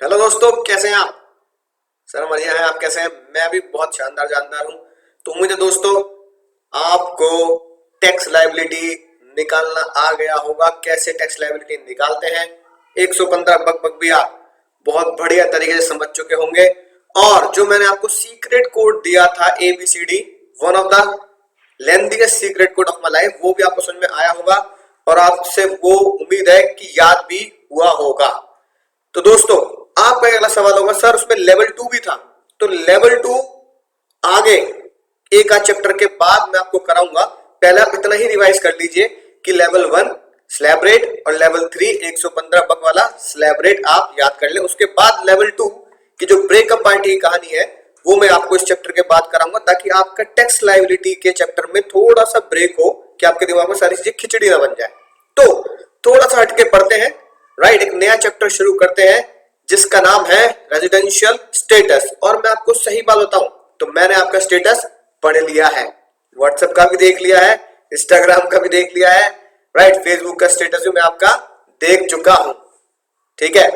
Hello दोस्तों, कैसे हैं आप? सर बढ़िया है। आप कैसे हैं? मैं भी बहुत शानदार हूँ। तो उम्मीद है दोस्तों आपको टैक्स लायबिलिटी निकालना आ गया होगा। कैसे टैक्स लायबिलिटी निकालते हैं, 115 बग बग भी आप बहुत बढ़िया तरीके से समझ चुके होंगे। और जो मैंने आपको सीक्रेट कोड दिया था ABCD, one of the lengthiest secret code of my life, वो भी आपको समझ में आया होगा और आपसे वो उम्मीद है कि याद भी हुआ होगा। तो दोस्तों आपका अगला सवाल होगा, सर उसमें लेवल 2 भी था। तो लेवल 2 आगे एक आध चैप्टर के बाद मैं आपको कराऊंगा। पहले आप इतना ही रिवाइज कर लीजिए कि लेवल 1 स्लैब रेट और लेवल 3 115 बग वाला स्लैब रेट आप याद कर ले। उसके बाद लेवल 2 की जो ब्रेकअप पार्टी की कहानी है वो मैं आपको इस चैप्टर के बाद कराऊंगा, ताकि आपका टैक्स लायबिलिटी के चैप्टर में थोड़ा सा ब्रेक हो कि आपके दिमाग में सारी चीजें खिचड़ी ना बन जाए। तो थोड़ा सा हटके पढ़ते हैं। राइट, एक नया चैप्टर शुरू करते हैं जिसका नाम है रेजिडेंशियल स्टेटस। और मैं आपको सही बात बताऊं तो मैंने आपका स्टेटस पढ़ लिया है, व्हाट्सएप का भी देख लिया है, इंस्टाग्राम का भी देख लिया है, राइट, फेसबुक का स्टेटस भी मैं आपका देख चुका हूं। ठीक है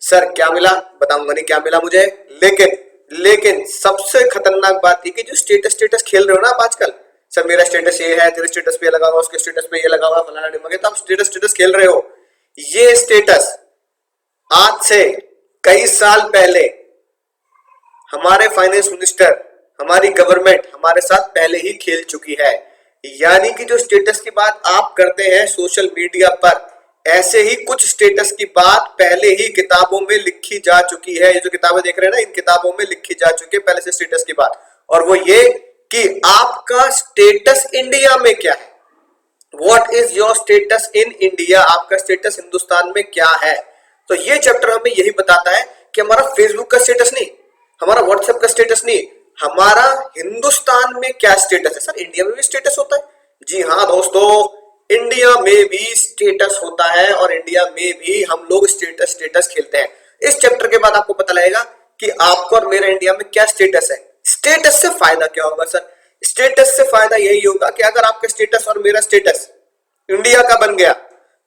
सर, क्या मिला बताऊंगा नहीं क्या मिला मुझे। लेकिन लेकिन सबसे खतरनाक बात ये कि जो स्टेटस स्टेटस खेल रहे हो ना आप आजकल, सर मेरा स्टेटस ये है, तेरे स्टेटस पे ये लगा हुआ, उसके स्टेटस पे ये लगा हुआ, फलाना ढिमका, तो आप स्टेटस स्टेटस खेल रहे हो। ये स्टेटस आज से कई साल पहले हमारे फाइनेंस मिनिस्टर, हमारी गवर्नमेंट हमारे साथ पहले ही खेल चुकी है। यानी कि जो स्टेटस की बात आप करते हैं सोशल मीडिया पर, ऐसे ही कुछ स्टेटस की बात पहले ही किताबों में लिखी जा चुकी है। ये जो किताबें देख रहे हैं ना, इन किताबों में लिखी जा चुकी है पहले से स्टेटस की बात। और वो ये कि आपका स्टेटस इंडिया में क्या है, what is your status in India, आपका स्टेटस हिंदुस्तान में क्या है। तो ये चैप्टर हमें यही बताता है कि हमारा फेसबुक का स्टेटस नहीं, हमारा व्हाट्सएप का स्टेटस नहीं, हमारा हिंदुस्तान में क्या स्टेटस है। सर इंडिया में भी स्टेटस होता है? जी हाँ दोस्तों, इंडिया में भी स्टेटस होता है और इंडिया में भी हम लोग स्टेटस स्टेटस खेलते हैं। इस चैप्टर के बाद आपको पता लगेगा कि आपको और मेरा इंडिया में क्या स्टेटस है। स्टेटस से फायदा क्या होगा सर? स्टेटस से फायदा यही होगा कि अगर आपका स्टेटस और मेरा स्टेटस इंडिया का बन गया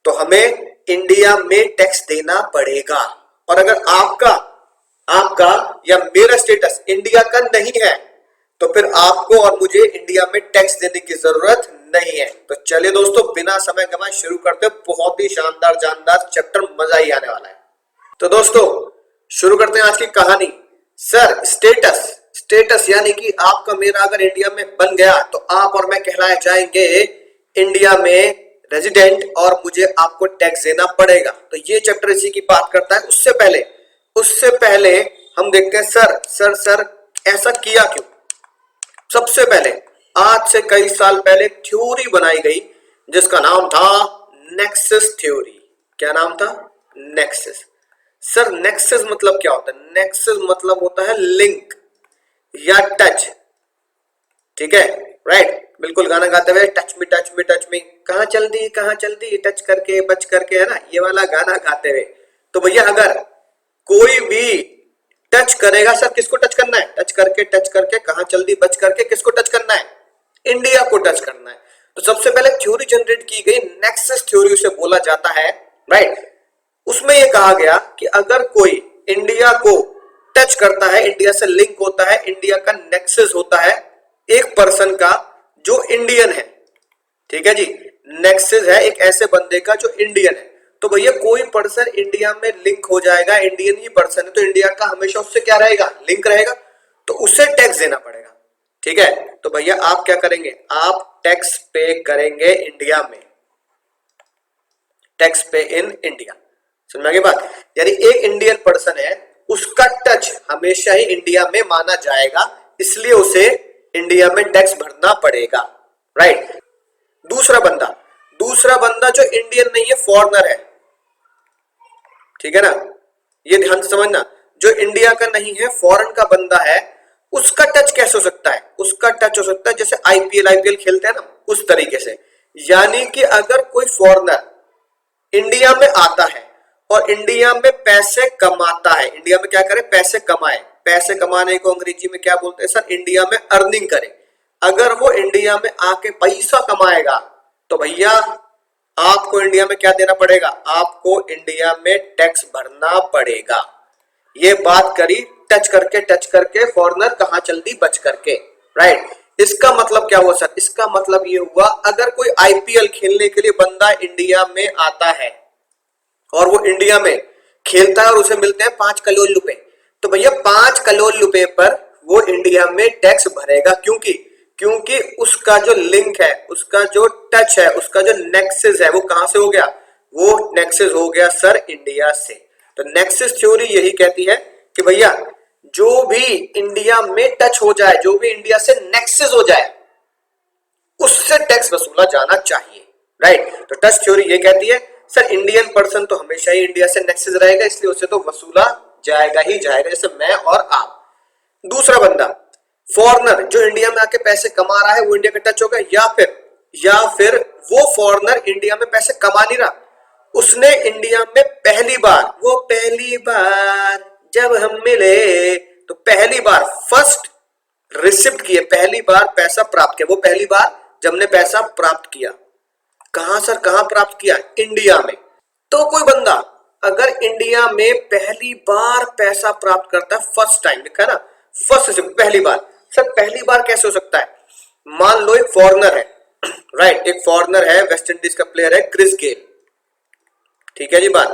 तो हमें इंडिया में टैक्स देना पड़ेगा। और अगर आपका आपका या मेरा स्टेटस इंडिया का नहीं है तो फिर आपको और मुझे इंडिया में टैक्स देने की जरूरत नहीं है। तो चलिए दोस्तों, बिना समय गवाए शुरू करते हैं। बहुत ही शानदार जानदार चैप्टर, मजा ही आने वाला है। तो दोस्तों शुरू करते हैं आज की कहानी। सर स्टेटस स्टेटस यानी कि आपका मेरा अगर इंडिया में बन गया तो आप और मैं कहलाए जाएंगे इंडिया में रेजिडेंट और मुझे आपको टैक्स देना पड़ेगा। तो ये चैप्टर इसी की बात करता है। उससे पहले हम देखते हैं सर ऐसा किया क्यों। सबसे पहले आज से कई साल पहले थ्योरी बनाई गई जिसका नाम था नेक्सस थ्योरी। क्या नाम था? नेक्सस। सर नेक्सस मतलब क्या होता है? नेक्सस मतलब होता है लिंक या टच। ठीक है, राइट, बिल्कुल गाना गाते हुए touch me touch me touch me, कहां चल दी टच करके बच करके, है ना, ये वाला गाना गाते हुए। तो भैया अगर कोई भी टच करेगा, सर किसको टच करना है? टच करके कहां चल दी बच करके, किसको टच करना है? इंडिया को टच करना है। तो सबसे पहले थ्योरी जनरेट की गई, नेक्सस थ्योरी उसे बोला जाता है, राइट। उसमें यह कहा गया कि अगर कोई इंडिया को टच करता है, इंडिया से लिंक होता है, इंडिया का नेक्सस होता है एक पर्सन का जो इंडियन है, ठीक है जी, नेक्सस है एक ऐसे बंदे का जो इंडियन है। तो भैया कोई पर्सन इंडिया में लिंक हो जाएगा, इंडियन ही पर्सन है, तो इंडिया का हमेशा उससे क्या रहेगा? लिंक रहेगा, तो उसे टैक्स देना पड़ेगा। ठीक है, तो भैया आप क्या करेंगे? आप टैक्स पे करेंगे इंडिया में, टैक्स पे इन इंडिया। समझ में आ गई बात? यानी एक इंडियन पर्सन है, उसका टच हमेशा ही इंडिया में माना जाएगा, इसलिए उसे इंडिया में टैक्स भरना पड़ेगा, राइट। दूसरा बंदा जो इंडियन नहीं है, फॉरेनर है, ठीक है ना, ये ध्यान से समझना, जो इंडिया का नहीं है फॉरेन का बंदा है, उसका टच कैसे हो सकता है? उसका टच हो सकता है जैसे आईपीएल खेलते हैं ना, उस तरीके से। यानी कि अगर कोई फॉरेनर इंडिया में आता है और इंडिया में पैसे कमाता है, इंडिया में क्या करे? पैसे कमाए। पैसे कमाने को अंग्रेजी में क्या बोलते हैं सर? इंडिया में अर्निंग करे। अगर वो इंडिया में आके पैसा कमाएगा तो भैया आपको इंडिया में क्या देना पड़ेगा? आपको इंडिया में टैक्स भरना पड़ेगा। ये बात करी टच करके फॉरनर कहां चल दी बच करके, राइट। इसका मतलब क्या हुआ सर? इसका मतलब ये हुआ अगर कोई आईपीएल खेलने के लिए बंदा इंडिया में आता है और वो इंडिया में खेलता है और उसे मिलते हैं 5 करोड़ रुपए, तो भैया 5 करोड़ रुपए पर वो इंडिया में टैक्स भरेगा। क्योंकि उसका जो लिंक है, उसका जो टच है, उसका जो नेक्सस है, वो कहां से हो गया? वो नेक्सस हो गया सर इंडिया से। तो नेक्सस थ्योरी यही कहती है कि भैया जो भी इंडिया में टच हो जाए, जो भी इंडिया से नेक्सस हो जाए, उससे टैक्स वसूला जाना चाहिए, राइट। तो टच थ्योरी ये कहती है सर इंडियन पर्सन तो हमेशा ही इंडिया से नेक्सस रहेगा, इसलिए उसे तो वसूला जाएगा ही जाएगा, जैसे मैं और आप। दूसरा बंदा फॉरेनर जो इंडिया में आके पैसे कमा रहा है, वो इंडिया का टच होगा, या फिर वो फॉरेनर इंडिया में पैसे कमा नहीं रहा, उसने इंडिया में पहली बार जब हम मिले तो पहली बार फर्स्ट रिसिप्ट किए, पहली बार पैसा प्राप्त किया, वो पहली बार जब हमने पैसा प्राप्त किया, कहां सर? कहां प्राप्त किया? इंडिया में। तो कोई बंदा अगर इंडिया में पहली बार पैसा प्राप्त करता है, फर्स्ट टाइम लिखा है ना, फर्स्ट रिसिप्ट, पहली बार। सर पहली बार कैसे हो सकता है? मान लो एक फॉरेनर है, राइट, एक फॉरेनर है, वेस्ट इंडीज का प्लेयर है क्रिस गेल, ठीक है जी बात।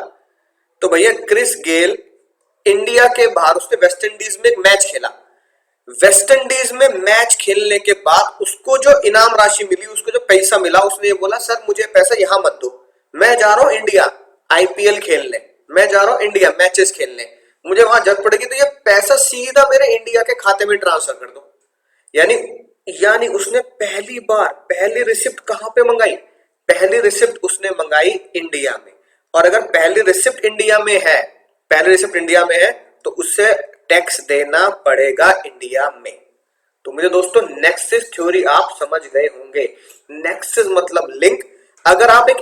तो भैया क्रिस गेल इंडिया के बाहर उसने वेस्ट इंडीज में एक मैच खेला, वेस्ट इंडीज में मैच खेलने के बाद उसको जो इनाम राशि मिली, उसको जो पैसा मिला, उसने ये बोला सर मुझे पैसा यहां मत दो, मैं जा रहा हूं इंडिया आईपीएल खेलने, मैं जा रहा हूं इंडिया मैचेस खेलने, मुझे वहां जरूरत पड़ेगी तो ये पैसा सीधा मेरे इंडिया के खाते में ट्रांसफर कर दो। यानी उसने पहली रिसिप्ट कहां पे मंगाई? पहली रिसिप्ट उसने मंगाई इंडिया में। और अगर पहली रिसिप्ट इंडिया में है तो उससे टैक्स देना पड़ेगा इंडिया में। तो मुझे दोस्तों नेक्सस थ्योरी आप समझ गए होंगे। नेक्सस मतलब लिंक। अगर आप एक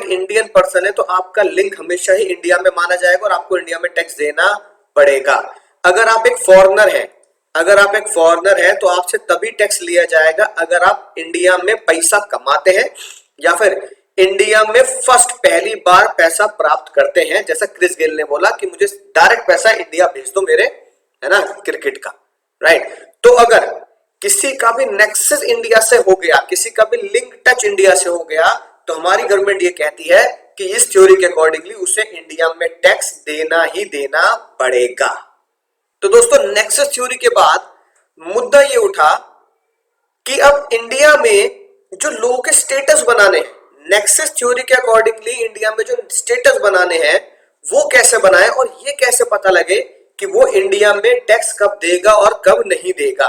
इंडियन पर्सन है तो आपका लिंक हमेशा ही इंडिया में माना जाएगा और आपको इंडिया में टैक्स देना पड़ेगा। अगर आप एक फॉरेनर है तो आपसे तभी टैक्स लिया जाएगा अगर आप इंडिया में पैसा कमाते हैं या फिर इंडिया में पहली बार पैसा प्राप्त करते हैं। जैसा क्रिस गेल ने बोला कि मुझे डायरेक्ट पैसा इंडिया भेज दो मेरे, है ना, क्रिकेट का, राइट। तो अगर किसी का भी नेक्सस इंडिया से हो गया, किसी का भी लिंक टच इंडिया से हो गया, तो हमारी गवर्नमेंट ये कहती है कि इस थ्योरी के अकॉर्डिंगली उसे इंडिया में टैक्स देना ही देना पड़ेगा। तो दोस्तों नेक्सस थ्योरी के बाद मुद्दा ये उठा कि अब इंडिया में जो लोगों के स्टेटस बनाने हैं, नेक्सस थ्योरी के अकॉर्डिंगली इंडिया में जो स्टेटस बनाने हैं वो कैसे बनाए और ये कैसे पता लगे कि वो इंडिया में टैक्स कब देगा और कब नहीं देगा।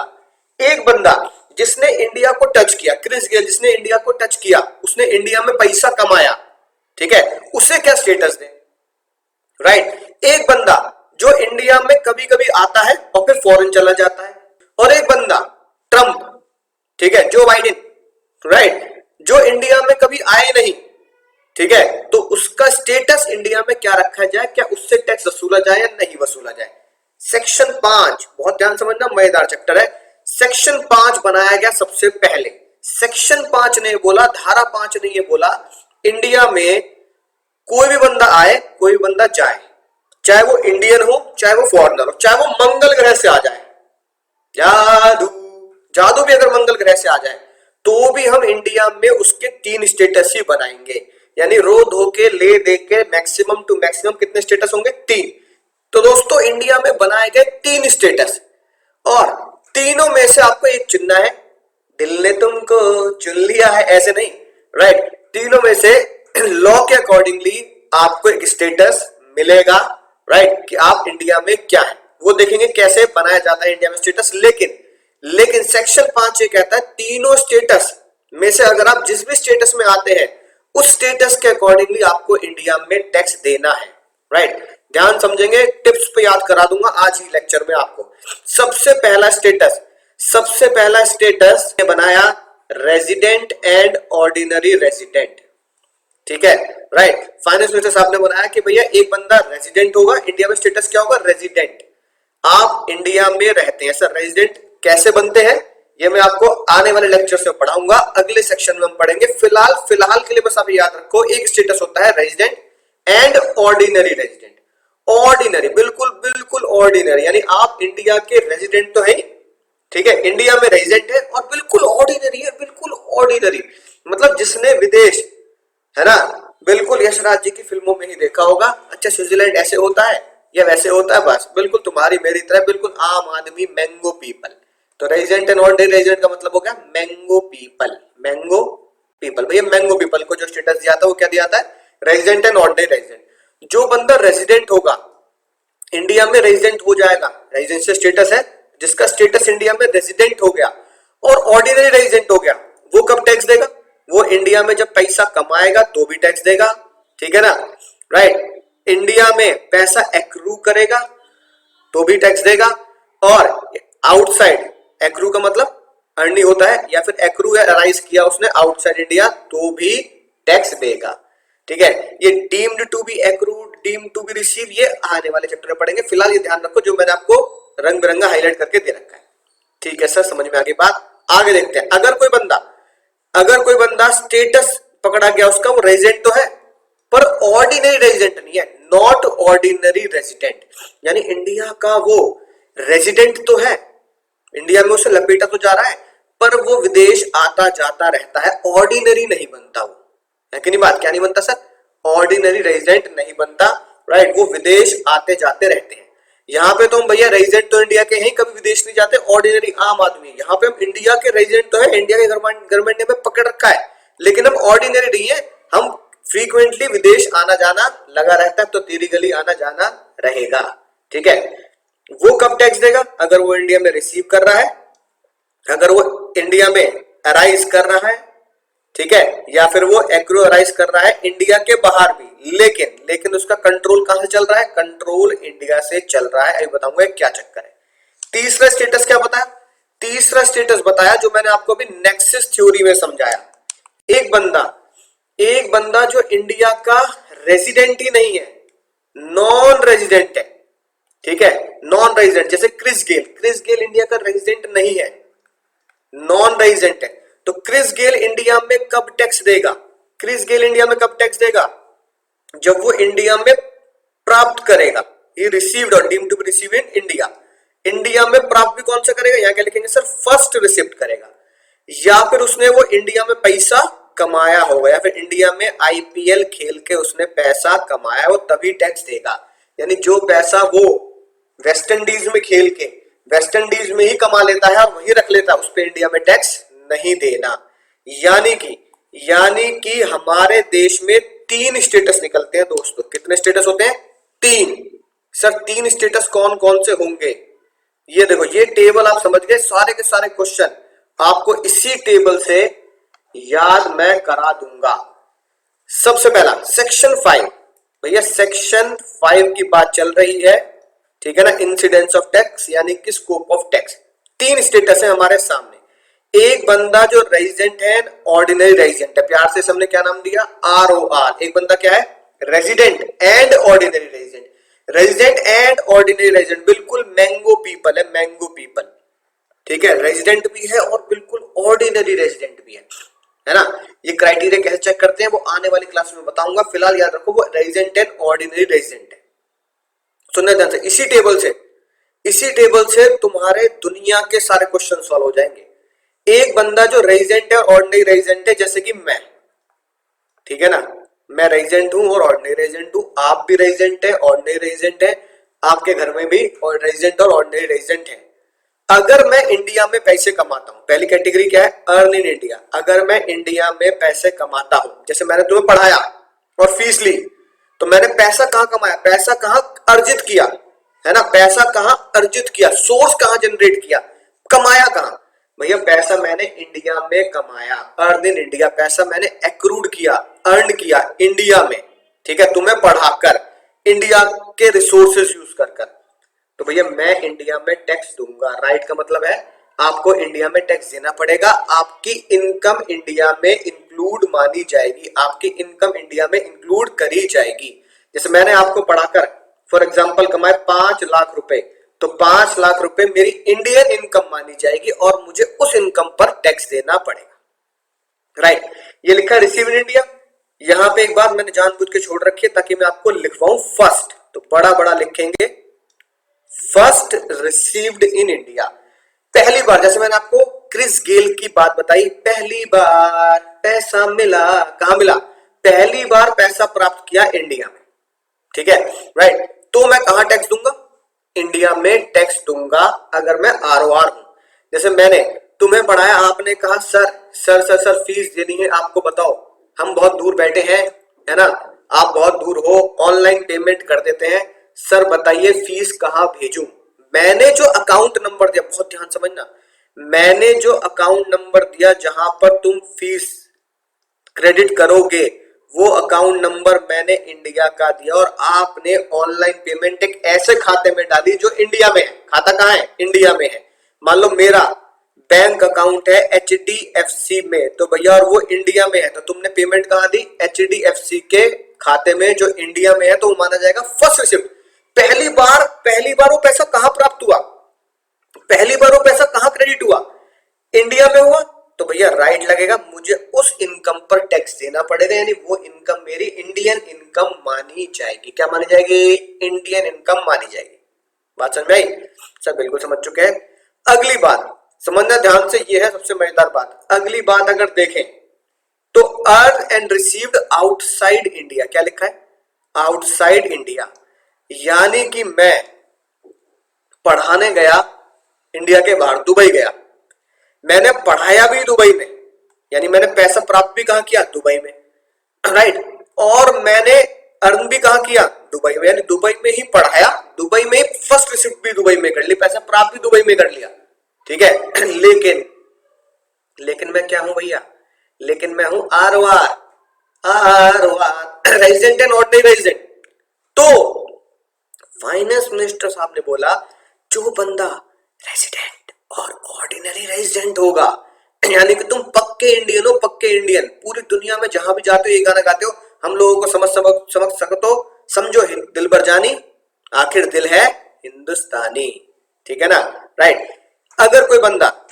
एक बंदा जिसने इंडिया को टच किया, क्रिस गेल जिसने इंडिया को टच किया, उसने इंडिया में पैसा कमाया, ठीक है, उसे क्या स्टेटस दे, राइट। एक बंदा जो इंडिया में कभी कभी आता है और फिर फॉरेन चला जाता है, और एक बंदा ट्रंप, ठीक है, जो बाइडेन, राइट, जो इंडिया में कभी आए नहीं, ठीक है, तो उसका स्टेटस इंडिया में क्या रखा जाए, क्या उससे टैक्स वसूला जाए या नहीं वसूला जाए। सेक्शन 5 बहुत ध्यान समझना, मजेदार चैप्टर है। सेक्शन 5 बनाया गया सबसे पहले। सेक्शन 5 ने बोला, धारा 5 ने ये बोला, इंडिया में कोई भी बंदा आए कोई भी बंदा जाए, चाहे वो इंडियन हो चाहे वो फॉरेनर हो, चाहे वो मंगल ग्रह से आ जाए, जादू भी अगर मंगल ग्रह से आ जाए तो भी हम इंडिया में उसके 3 स्टेटस ही बनाएंगे। यानी रो धो के ले दे के मैक्सिमम टू मैक्सिमम कितने स्टेटस होंगे? 3। तो दोस्तों इंडिया में बनाए गए 3 स्टेटस, और तीनों में से आपको एक चुनना है। दिल ने तुमको चुन लिया है ऐसे नहीं, राइट। तीनों में से लॉ के अकॉर्डिंगली आपको एक स्टेटस मिलेगा, राइट, कि आप इंडिया में क्या है। वो देखेंगे कैसे बनाया जाता है इंडिया में स्टेटस। लेकिन सेक्शन 5 ये कहता है तीनों स्टेटस में से अगर आप जिस भी स्टेटस में आते हैं उस स्टेटस के अकॉर्डिंगली आपको इंडिया में टैक्स देना है, राइट। ध्यान समझेंगे, टिप्स पे याद करा दूंगा आज ही लेक्चर में आपको। सबसे पहला स्टेटस बनाया रेजिडेंट एंड ऑर्डिनरी रेजिडेंट, ठीक है, राइट। फाइनेंस मिनिस्टर साहब ने बनाया कि भैया एक बंदा रेजिडेंट होगा इंडिया में, स्टेटस क्या होगा? रेजिडेंट। आप इंडिया में रहते हैं। सर रेजिडेंट कैसे बनते हैं ये मैं आपको आने वाले लेक्चर से पढ़ाऊंगा, अगले सेक्शन में हम पढ़ेंगे। फिलहाल के लिए बस आप याद रखो एक स्टेटस होता है resident and ordinary resident. Ordinary, बिल्कुल बिल्कुल ऑर्डिनरी, यानी आप इंडिया के रेजिडेंट तो है, ठीक है, इंडिया में रेजिडेंट है और बिल्कुल ऑर्डिनरी है, बिल्कुल ऑर्डिनरी, मतलब जिसने विदेश, है ना, बिल्कुल यश राज जी की फिल्मों में ही देखा होगा, अच्छा स्विट्जरलैंड ऐसे होता है या वैसे होता है, बस बिल्कुल तुम्हारी मेरी तरह बिल्कुल आम आदमी, मैंगो पीपल। तो रेजिडेंट एंड ऑर्डिनरी रेजिडेंट का मतलब हो गया मैंगो पीपल, मैंगो पीपल। भैया मैंगो पीपल को जो स्टेटस दिया था वो क्या दिया था, रेजिडेंट एंड ऑर्डिनरी रेजिडेंट। जो बंदा रेजिडेंट होगा, इंडिया में रेजिडेंट हो जाएगा, रेजिडेंशियल स्टेटस है, जिसका स्टेटस इंडिया में रेजिडेंट हो गया और ऑर्डिनरी रेजिडेंट हो गया, वो कब टैक्स देगा, वो इंडिया में जब पैसा कमाएगा तो भी टैक्स देगा, ठीक है ना, राइट। इंडिया में पैसा एक्रू करेगा तो भी टैक्स देगा, और आउटसाइड, एक्रू का मतलब अर्नी होता है, या फिर एक्रू या अराइज किया उसने आउटसाइड इंडिया तो भी टैक्स देगा, ठीक है। ये deemed to be accrued, deemed to be receive, ये आने वाले चैप्टर में पढ़ेंगे, फिलहाल ये ध्यान रखो जो मैंने आपको रंग बिरंगा हाईलाइट करके दे रखा है, ठीक है सर, समझ में आ गई बात। आगे देखते हैं, अगर कोई बंदा स्टेटस पकड़ा गया उसका, वो रेजिडेंट तो है पर ऑर्डिनरी रेजिडेंट नहीं है, नॉट ऑर्डिनरी रेजिडेंट, यानी इंडिया का वो रेजिडेंट तो है, इंडिया में उसे लपेटा तो जा रहा है, पर वो विदेश आता जाता रहता है, ऑर्डिनरी नहीं बनता वो, है कि नहीं बात, क्या नहीं बनता सर, ऑर्डिनरी रेजिडेंट नहीं बनता, राइट, वो विदेश आते जाते रहते हैं। यहाँ पे तो हम भैया रेजिडेंट तो इंडिया के हैं, कभी विदेश नहीं जाते, ऑर्डिनरी आम आदमी है, यहाँ पे हम इंडिया के रेजिडेंट तो है, इंडिया के गवर्नमेंट ने हमें पकड़ रखा है, लेकिन हम ऑर्डिनरी नहीं है, हम फ्रीक्वेंटली विदेश आना जाना लगा रहता है, तो तेरी गली आना जाना रहेगा, ठीक है। वो कब टैक्स देगा, अगर वो इंडिया में रिसीव कर रहा है, अगर वो इंडिया में अराइज कर रहा है, ठीक है, या फिर वो एक्रोराइज कर रहा है इंडिया के बाहर भी, लेकिन उसका कंट्रोल कहां से चल रहा है, कंट्रोल इंडिया से चल रहा है, अभी बताऊंगा क्या चक्कर है। तीसरा स्टेटस क्या बताया, तीसरा स्टेटस बताया जो मैंने आपको अभी नेक्सस थ्योरी में समझाया, एक बंदा जो इंडिया का रेजिडेंट ही नहीं है, नॉन रेजिडेंट है, ठीक है, नॉन रेजिडेंट, जैसे क्रिस गेल इंडिया का रेजिडेंट नहीं है, नॉन रेजिडेंट है, तो क्रिस गेल इंडिया में कब टैक्स देगा, क्रिस गेल इंडिया में कब टैक्स देगा, जब वो इंडिया में प्राप्त करेगा, ही रिसीव्ड और deemed to be receive in India, India में प्राप्त भी कौन सा करेगा, यहां क्या लिखेंगे सर, फर्स्ट रिसिप्ट करेगा, या फिर उसने वो इंडिया में पैसा कमाया होगा, या फिर इंडिया में आईपीएल खेल के उसने पैसा कमाया, वो तभी टैक्स देगा, यानी जो पैसा वो वेस्ट इंडीज में खेल के वेस्ट इंडीज में ही कमा लेता है और वही रख लेता है, उस पर इंडिया में टैक्स नहीं देना। यानी कि हमारे देश में तीन स्टेटस निकलते हैं दोस्तों, कितने स्टेटस होते हैं, तीन। सर तीन स्टेटस कौन कौन से होंगे, ये देखो, ये टेबल आप समझ गए, सारे के सारे क्वेश्चन आपको इसी टेबल से याद मैं करा दूंगा। सबसे पहला सेक्शन 5, भैया सेक्शन 5 की बात चल रही है, ठीक है ना, इंसिडेंस ऑफ टैक्स यानी कि स्कोप ऑफ टैक्स। तीन स्टेटस है हमारे सामने, एक बंदा जो रेजिडेंट है, ऑर्डिनरी रेजिडेंट है, प्यार से हमने क्या नाम दिया, ROR, एक बंदा क्या है, resident and ordinary resident, resident and ordinary resident, बिल्कुल मैंगो पीपल है, मैंगो पीपल, ठीक है, रेजिडेंट भी है और बिल्कुल ऑर्डिनरी रेजिडेंट भी है ना। ये क्राइटेरिया कैसे चेक करते हैं वो आने वाली क्लास में बताऊंगा, फिलहाल याद रखो वो रेजिडेंट एंड ऑर्डिनरी रेजिडेंट है। सुनने ध्यान से, इसी टेबल से तुम्हारे दुनिया के सारे क्वेश्चन सॉल्व हो जाएंगे। एक बंदा जो रेजिडेंट है और ऑर्डिनरी रेजिडेंट है, जैसे कि मैं, ठीक है ना, मैं रेजिडेंट हूं और ऑर्डिनरी रेजिडेंट हूं, आप भी रेजिडेंट है, ऑर्डिनरी रेजिडेंट है, आपके घर में भी और रेजिडेंट और ऑर्डिनरी रेजिडेंट है। अगर मैं इंडिया में पैसे कमाता हूं, पहली कैटेगरी क्या है, अर्न इन इंडिया, अगर मैं इंडिया में पैसे कमाता हूं, जैसे मैंने तुम्हें पढ़ाया और फीस ली, तो मैंने पैसा कहां कमाया, पैसा कहां अर्जित किया, है ना, पैसा कहां अर्जित किया, सोर्स कहां जनरेट किया, कमाया कहां, भैया पैसा मैंने इंडिया में कमाया, अर्न इन इंडिया, पैसा मैंने एक्रूड किया, अर्न किया इंडिया में, ठीक है, तुम्हें पढ़ाकर, इंडिया के रिसोर्सेज यूज कर, तो भैया मैं इंडिया में टैक्स दूंगा, राइट का मतलब है आपको इंडिया में टैक्स देना पड़ेगा, आपकी इनकम इंडिया में इंक्लूड मानी जाएगी, आपकी इनकम इंडिया में इंक्लूड करी जाएगी। जैसे मैंने आपको पढ़ाकर फॉर एग्जांपल कमाए 5 लाख रुपए, तो 5 लाख रुपए मेरी इंडियन इनकम मानी जाएगी और मुझे उस इनकम पर टैक्स देना पड़ेगा, राइट। ये लिखा रिसीव इन इंडिया, यहां पे एक बात मैंने जानबूझ के छोड़ रखी है ताकि मैं आपको लिखवाऊं फर्स्ट, तो बड़ा बड़ा लिखेंगे फर्स्ट रिसीव्ड इन इंडिया। पहली बार, जैसे मैंने आपको क्रिस गेल की बात बताई, पहली बार पैसा मिला, कहां मिला? पहली बार पैसा प्राप्त किया इंडिया में, ठीक है, राइट। तो मैं कहां टैक्स दूंगा? इंडिया में टैक्स दूंगा अगर मैं आरओआर हूं। जैसे मैंने तुम्हें पढ़ाया, आपने कहा sir sir sir sir fees देनी है आपको, बताओ हम बहुत दूर बैठे हैं, है ना, आप बहुत दूर हो, ऑनलाइन पेमेंट कर देते हैं, सर बताइए फीस कहां भेजूं? मैंने जो अकाउंट नंबर दिया, बहुत ध्यान समझना, मैंने जो अकाउंट नंबर दिया जहां पर तुम फीस क्रेडिट करोगे, वो अकाउंट नंबर मैंने इंडिया का दिया और आपने ऑनलाइन पेमेंट एक ऐसे खाते में डाली जो इंडिया में है। खाता कहां है? इंडिया में है। मान लो मेरा बैंक अकाउंट है HDFC में, तो भैया और वो इंडिया में है, तो तुमने पेमेंट कहां दी? HDFC के खाते में जो इंडिया में है, तो वो माना जाएगा फर्स्ट रिसिप्ट। पहली बार वो पैसा कहां प्राप्त हुआ? पहली बार वो पैसा कहां क्रेडिट हुआ? इंडिया में हुआ, तो भैया राइट लगेगा, मुझे उस इनकम पर टैक्स देना पड़ेगा, यानी वो इनकम मेरी इंडियन इनकम मानी जाएगी। क्या मानी जाएगी? इंडियन इनकम मानी जाएगी। बात समझ में आई? सब बिल्कुल समझ चुके हैं। अगली बात समझना ध्यान से, ये है सबसे मजेदार बात। अगली बात अगर देखें तो earn and received outside India, क्या लिखा है? आउटसाइड इंडिया, यानी कि मैं पढ़ाने गया इंडिया के बाहर, दुबई गया, मैंने पढ़ाया भी दुबई में, यानी मैंने पैसा प्राप्त भी कहां किया? दुबई में, राइट। और मैंने अर्न भी कहां किया? दुबई में, यानी दुबई में ही पढ़ाया, दुबई में ही फर्स्ट रिसिप्ट भी दुबई में कर ली, पैसा प्राप्त भी दुबई में कर लिया, ठीक है। लेकिन मैं क्या हूं भैया? लेकिन मैं हूं ROR, resident and ordinary resident. तो फाइनेंस मिनिस्टर साहब ने बोला जो बंदा रेजिडेंट और ऑर्डिनरी रेजिडेंट होगा, यानी कि तुम पक्के इंडियन हो, पक्के इंडियन, पूरी दुनिया में जहां भी जाते हो ये गाना गाते हो, हम लोगों को समझ सको, समझो दिल भर जानी आखिर दिल है हिंदुस्तानी, ठीक है ना, राइट। अगर कोई बंदा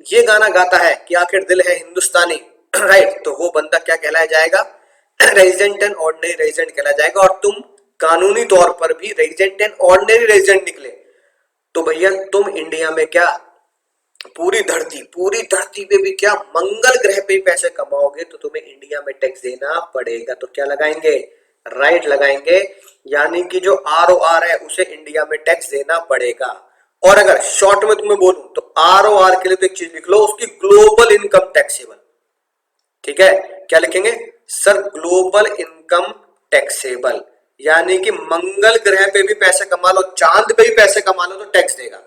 ये गाना गाता है कि आखिर दिल है हिंदुस्तानी, राइट, तो वो बंदा क्या कहलाया जाएगा? रेजिडेंट एंड ऑर्डिनरी रेजिडेंट कहलाया जाएगा। और तुम कानूनी तौर पर भी रेजिडेंट एंड ऑर्डिनरी रेजिडेंट निकले, तो भैया तुम इंडिया में क्या पूरी धरती पे भी क्या मंगल ग्रह पे पैसे कमाओगे, तो तुम्हें इंडिया में टैक्स देना पड़ेगा। तो क्या लगाएंगे? राइट लगाएंगे, यानी कि जो आरओआर है उसे इंडिया में टैक्स देना पड़ेगा। और अगर शॉर्ट में तुम्हें बोलूं तो आरओआर के लिए तो एक चीज लिख लो, उसकी ग्लोबल इनकम टैक्सेबल, ठीक है। क्या लिखेंगे सर? ग्लोबल इनकम टैक्सेबल, यानी कि मंगल ग्रह पे भी पैसे कमा लो, चांद पे भी पैसे कमा लो तो टैक्स देगा।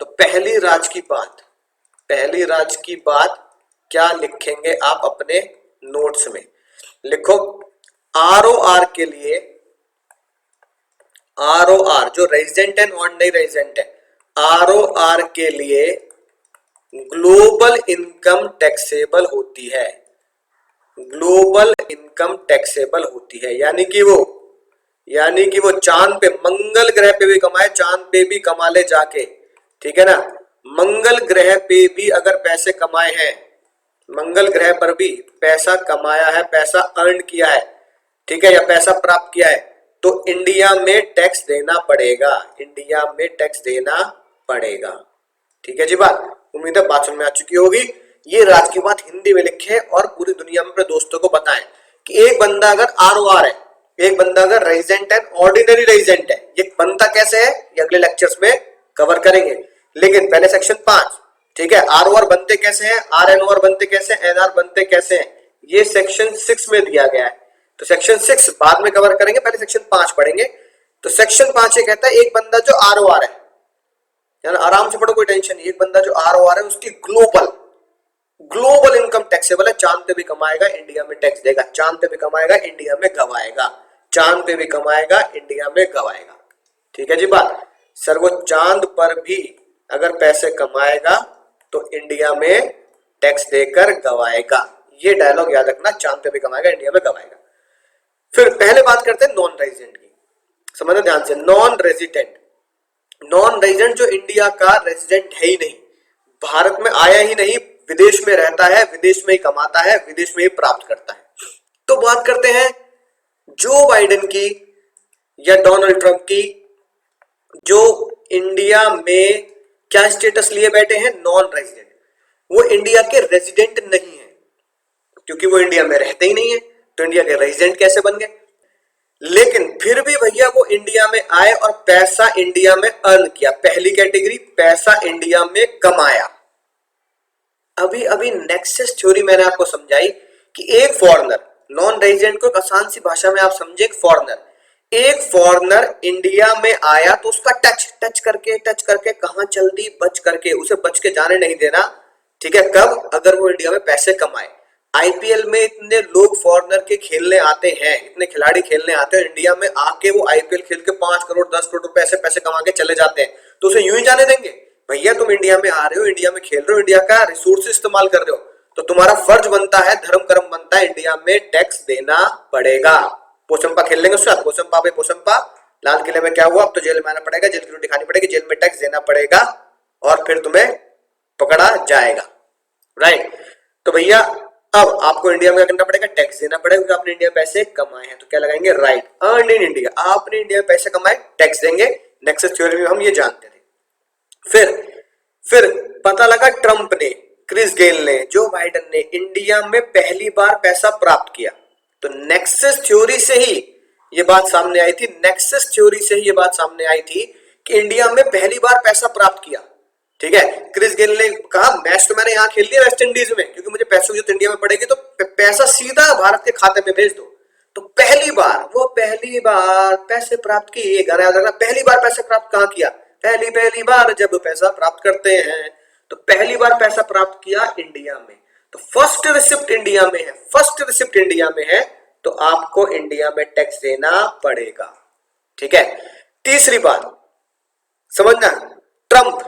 तो पहली राज की बात क्या लिखेंगे आप अपने नोट्स में? लिखो आरओआर के लिए, आरओआर जो रेजिडेंट एंड ऑर्डिनरी रेजिडेंट है, आरओआर के लिए ग्लोबल इनकम टैक्सेबल होती है, ग्लोबल इनकम टैक्सेबल होती है, यानी कि वो चांद पे, मंगल ग्रह पे भी कमाए, चांद पे भी कमा ले जाके, ठीक है ना। मंगल ग्रह पे भी अगर पैसे कमाए हैं, मंगल ग्रह पर भी पैसा कमाया है, पैसा अर्न किया है, ठीक है, या पैसा प्राप्त किया है, तो इंडिया में टैक्स देना पड़ेगा, इंडिया में टैक्स देना पड़ेगा, ठीक है जी। उम्मीद है बात समझ में आ चुकी होगी। ये राज की बात हिंदी में लिखे और पूरी दुनिया में अपने दोस्तों को बताएं कि एक बंदा अगर आरओआर है, एक बंदा अगर रेजिडेंट एंड ऑर्डिनरी रेजिडेंट है, ये बनता कैसे है ये अगले लेक्चर्स में कवर करेंगे। लेकिन पहले सेक्शन 5, ठीक है, आरओआर बनते कैसे हैं, आरएनओआर बनते कैसे हैं, एनआर बनते कैसे हैं, ये सेक्शन 6 में दिया गया है। तो सेक्शन 6 बाद में कवर करेंगे, पहले सेक्शन 5 पढ़ेंगे। तो सेक्शन 5 ये कहता है एक बंदा जो आरओआर है, यानी आराम से पढ़ो कोई टेंशन नहीं, एक बंदा जो आरओआर है उसकी ग्लोबल इनकम टैक्सेबल है, चांद पे भी कमाएगा इंडिया में टैक्स देगा, चांद पे भी कमाएगा इंडिया में गवाएगा, चांद पे भी कमाएगा इंडिया में गवाएगा, ठीक है जी बात। सर वो चांद पर भी अगर पैसे कमाएगा तो इंडिया में टैक्स देकर गवाएगा, ये डायलॉग याद रखना, चांद पे भी कमाएगा इंडिया में गवाएगा। फिर पहले बात करते हैं नॉन रेजिडेंट की, समझना ध्यान से। नॉन रेजिडेंट जो इंडिया का रेजिडेंट है ही नहीं, भारत में आया ही नहीं, विदेश में रहता है, विदेश में ही कमाता है, विदेश में ही प्राप्त करता है। तो बात करते हैं जो बाइडेन की, या डोनाल्ड ट्रंप की, जो इंडिया में क्या स्टेटस लिए बैठे हैं, नॉन रेजिडेंट, वो इंडिया के रेजिडेंट नहीं है, क्योंकि वो इंडिया में रहते ही नहीं है, तो इंडिया के रेजिडेंट कैसे बन गए। लेकिन फिर भी भैया वो इंडिया में आए और पैसा इंडिया में अर्न किया, पहली कैटेगरी पैसा इंडिया में कमाया। अभी अभी नेक्सस थ्योरी मैंने आपको समझाई कि एक फॉरेनर, नॉन रेजिडेंट को आसान सी भाषा में आप समझे, एक फॉरेनर इंडिया में आया तो उसका टच करके कहां चल दी, बच करके, उसे बच के जाने नहीं देना, ठीक है। कब, अगर वो इंडिया में पैसे कमाए। आईपीएल में इतने लोग फॉरेनर के खेलने आते हैं, इतने खिलाड़ी खेलने आते हैं इंडिया में आके, वो आईपीएल खेल के 5 करोड़ 10 करोड़ रुपए ऐसे पैसे कमा के चले जाते हैं, तो उसे यूं ही जाने देंगे? भैया तुम इंडिया में आ रहे हो, इंडिया में खेल रहे हो, इंडिया का रिसोर्स इस्तेमाल कर रहे हो, तो तुम्हारा फर्ज बनता है, धर्म कर्म बनता है, इंडिया में टैक्स देना पड़ेगा। पोचंपा खेल लेंगे उसके साथ, पोचंपा पे पोचंपा, लाल किले में क्या हुआ, अब तो जेल में आना पड़ेगा, जेल की रोटी खानी पड़ेगी, जेल में टैक्स देना पड़ेगा और फिर तुम्हें पकड़ा जाएगा, राइट। तो भैया अब आपको इंडिया में क्या करना पड़ेगा, टैक्स देना पड़ेगा, क्योंकि आपने इंडिया में पैसे कमाए हैं, तो क्या लगाएंगे, राइट, अर्न इन इंडिया, आपने इंडिया में पैसे कमाए, टैक्स देंगे। नेक्सस थ्योरी में हम ये जानते थे। फिर पता लगा ट्रंप ने, क्रिस गेल ने, जो बाइडेन ने इंडिया में पहली बार पैसा प्राप्त किया, तो नेक्सस थ्योरी से ही ये बात सामने आई थी, नेक्सस थ्योरी से ही ये बात सामने आई थी कि इंडिया में पहली बार पैसा प्राप्त किया, ठीक है। क्रिस गेल ने कहा मैच तो मैंने यहाँ खेल लिया वेस्ट इंडीज में, क्योंकि मुझे पैसों की जरूरत इंडिया में पड़ेगी, तो पैसा सीधा भारत के खाते में भेज दो। तो पहली बार पैसे प्राप्त किए, ये गाना याद रखना, पहली बार पैसे प्राप्त कहाँ किया, पहली बार जब पैसा प्राप्त करते हैं, तो पहली बार पैसा प्राप्त किया इंडिया में, तो फर्स्ट रिसिप्ट इंडिया में है, फर्स्ट रिसिप्ट इंडिया में है, तो आपको इंडिया में टैक्स देना पड़ेगा, ठीक है। तीसरी बात समझना, ट्रंप,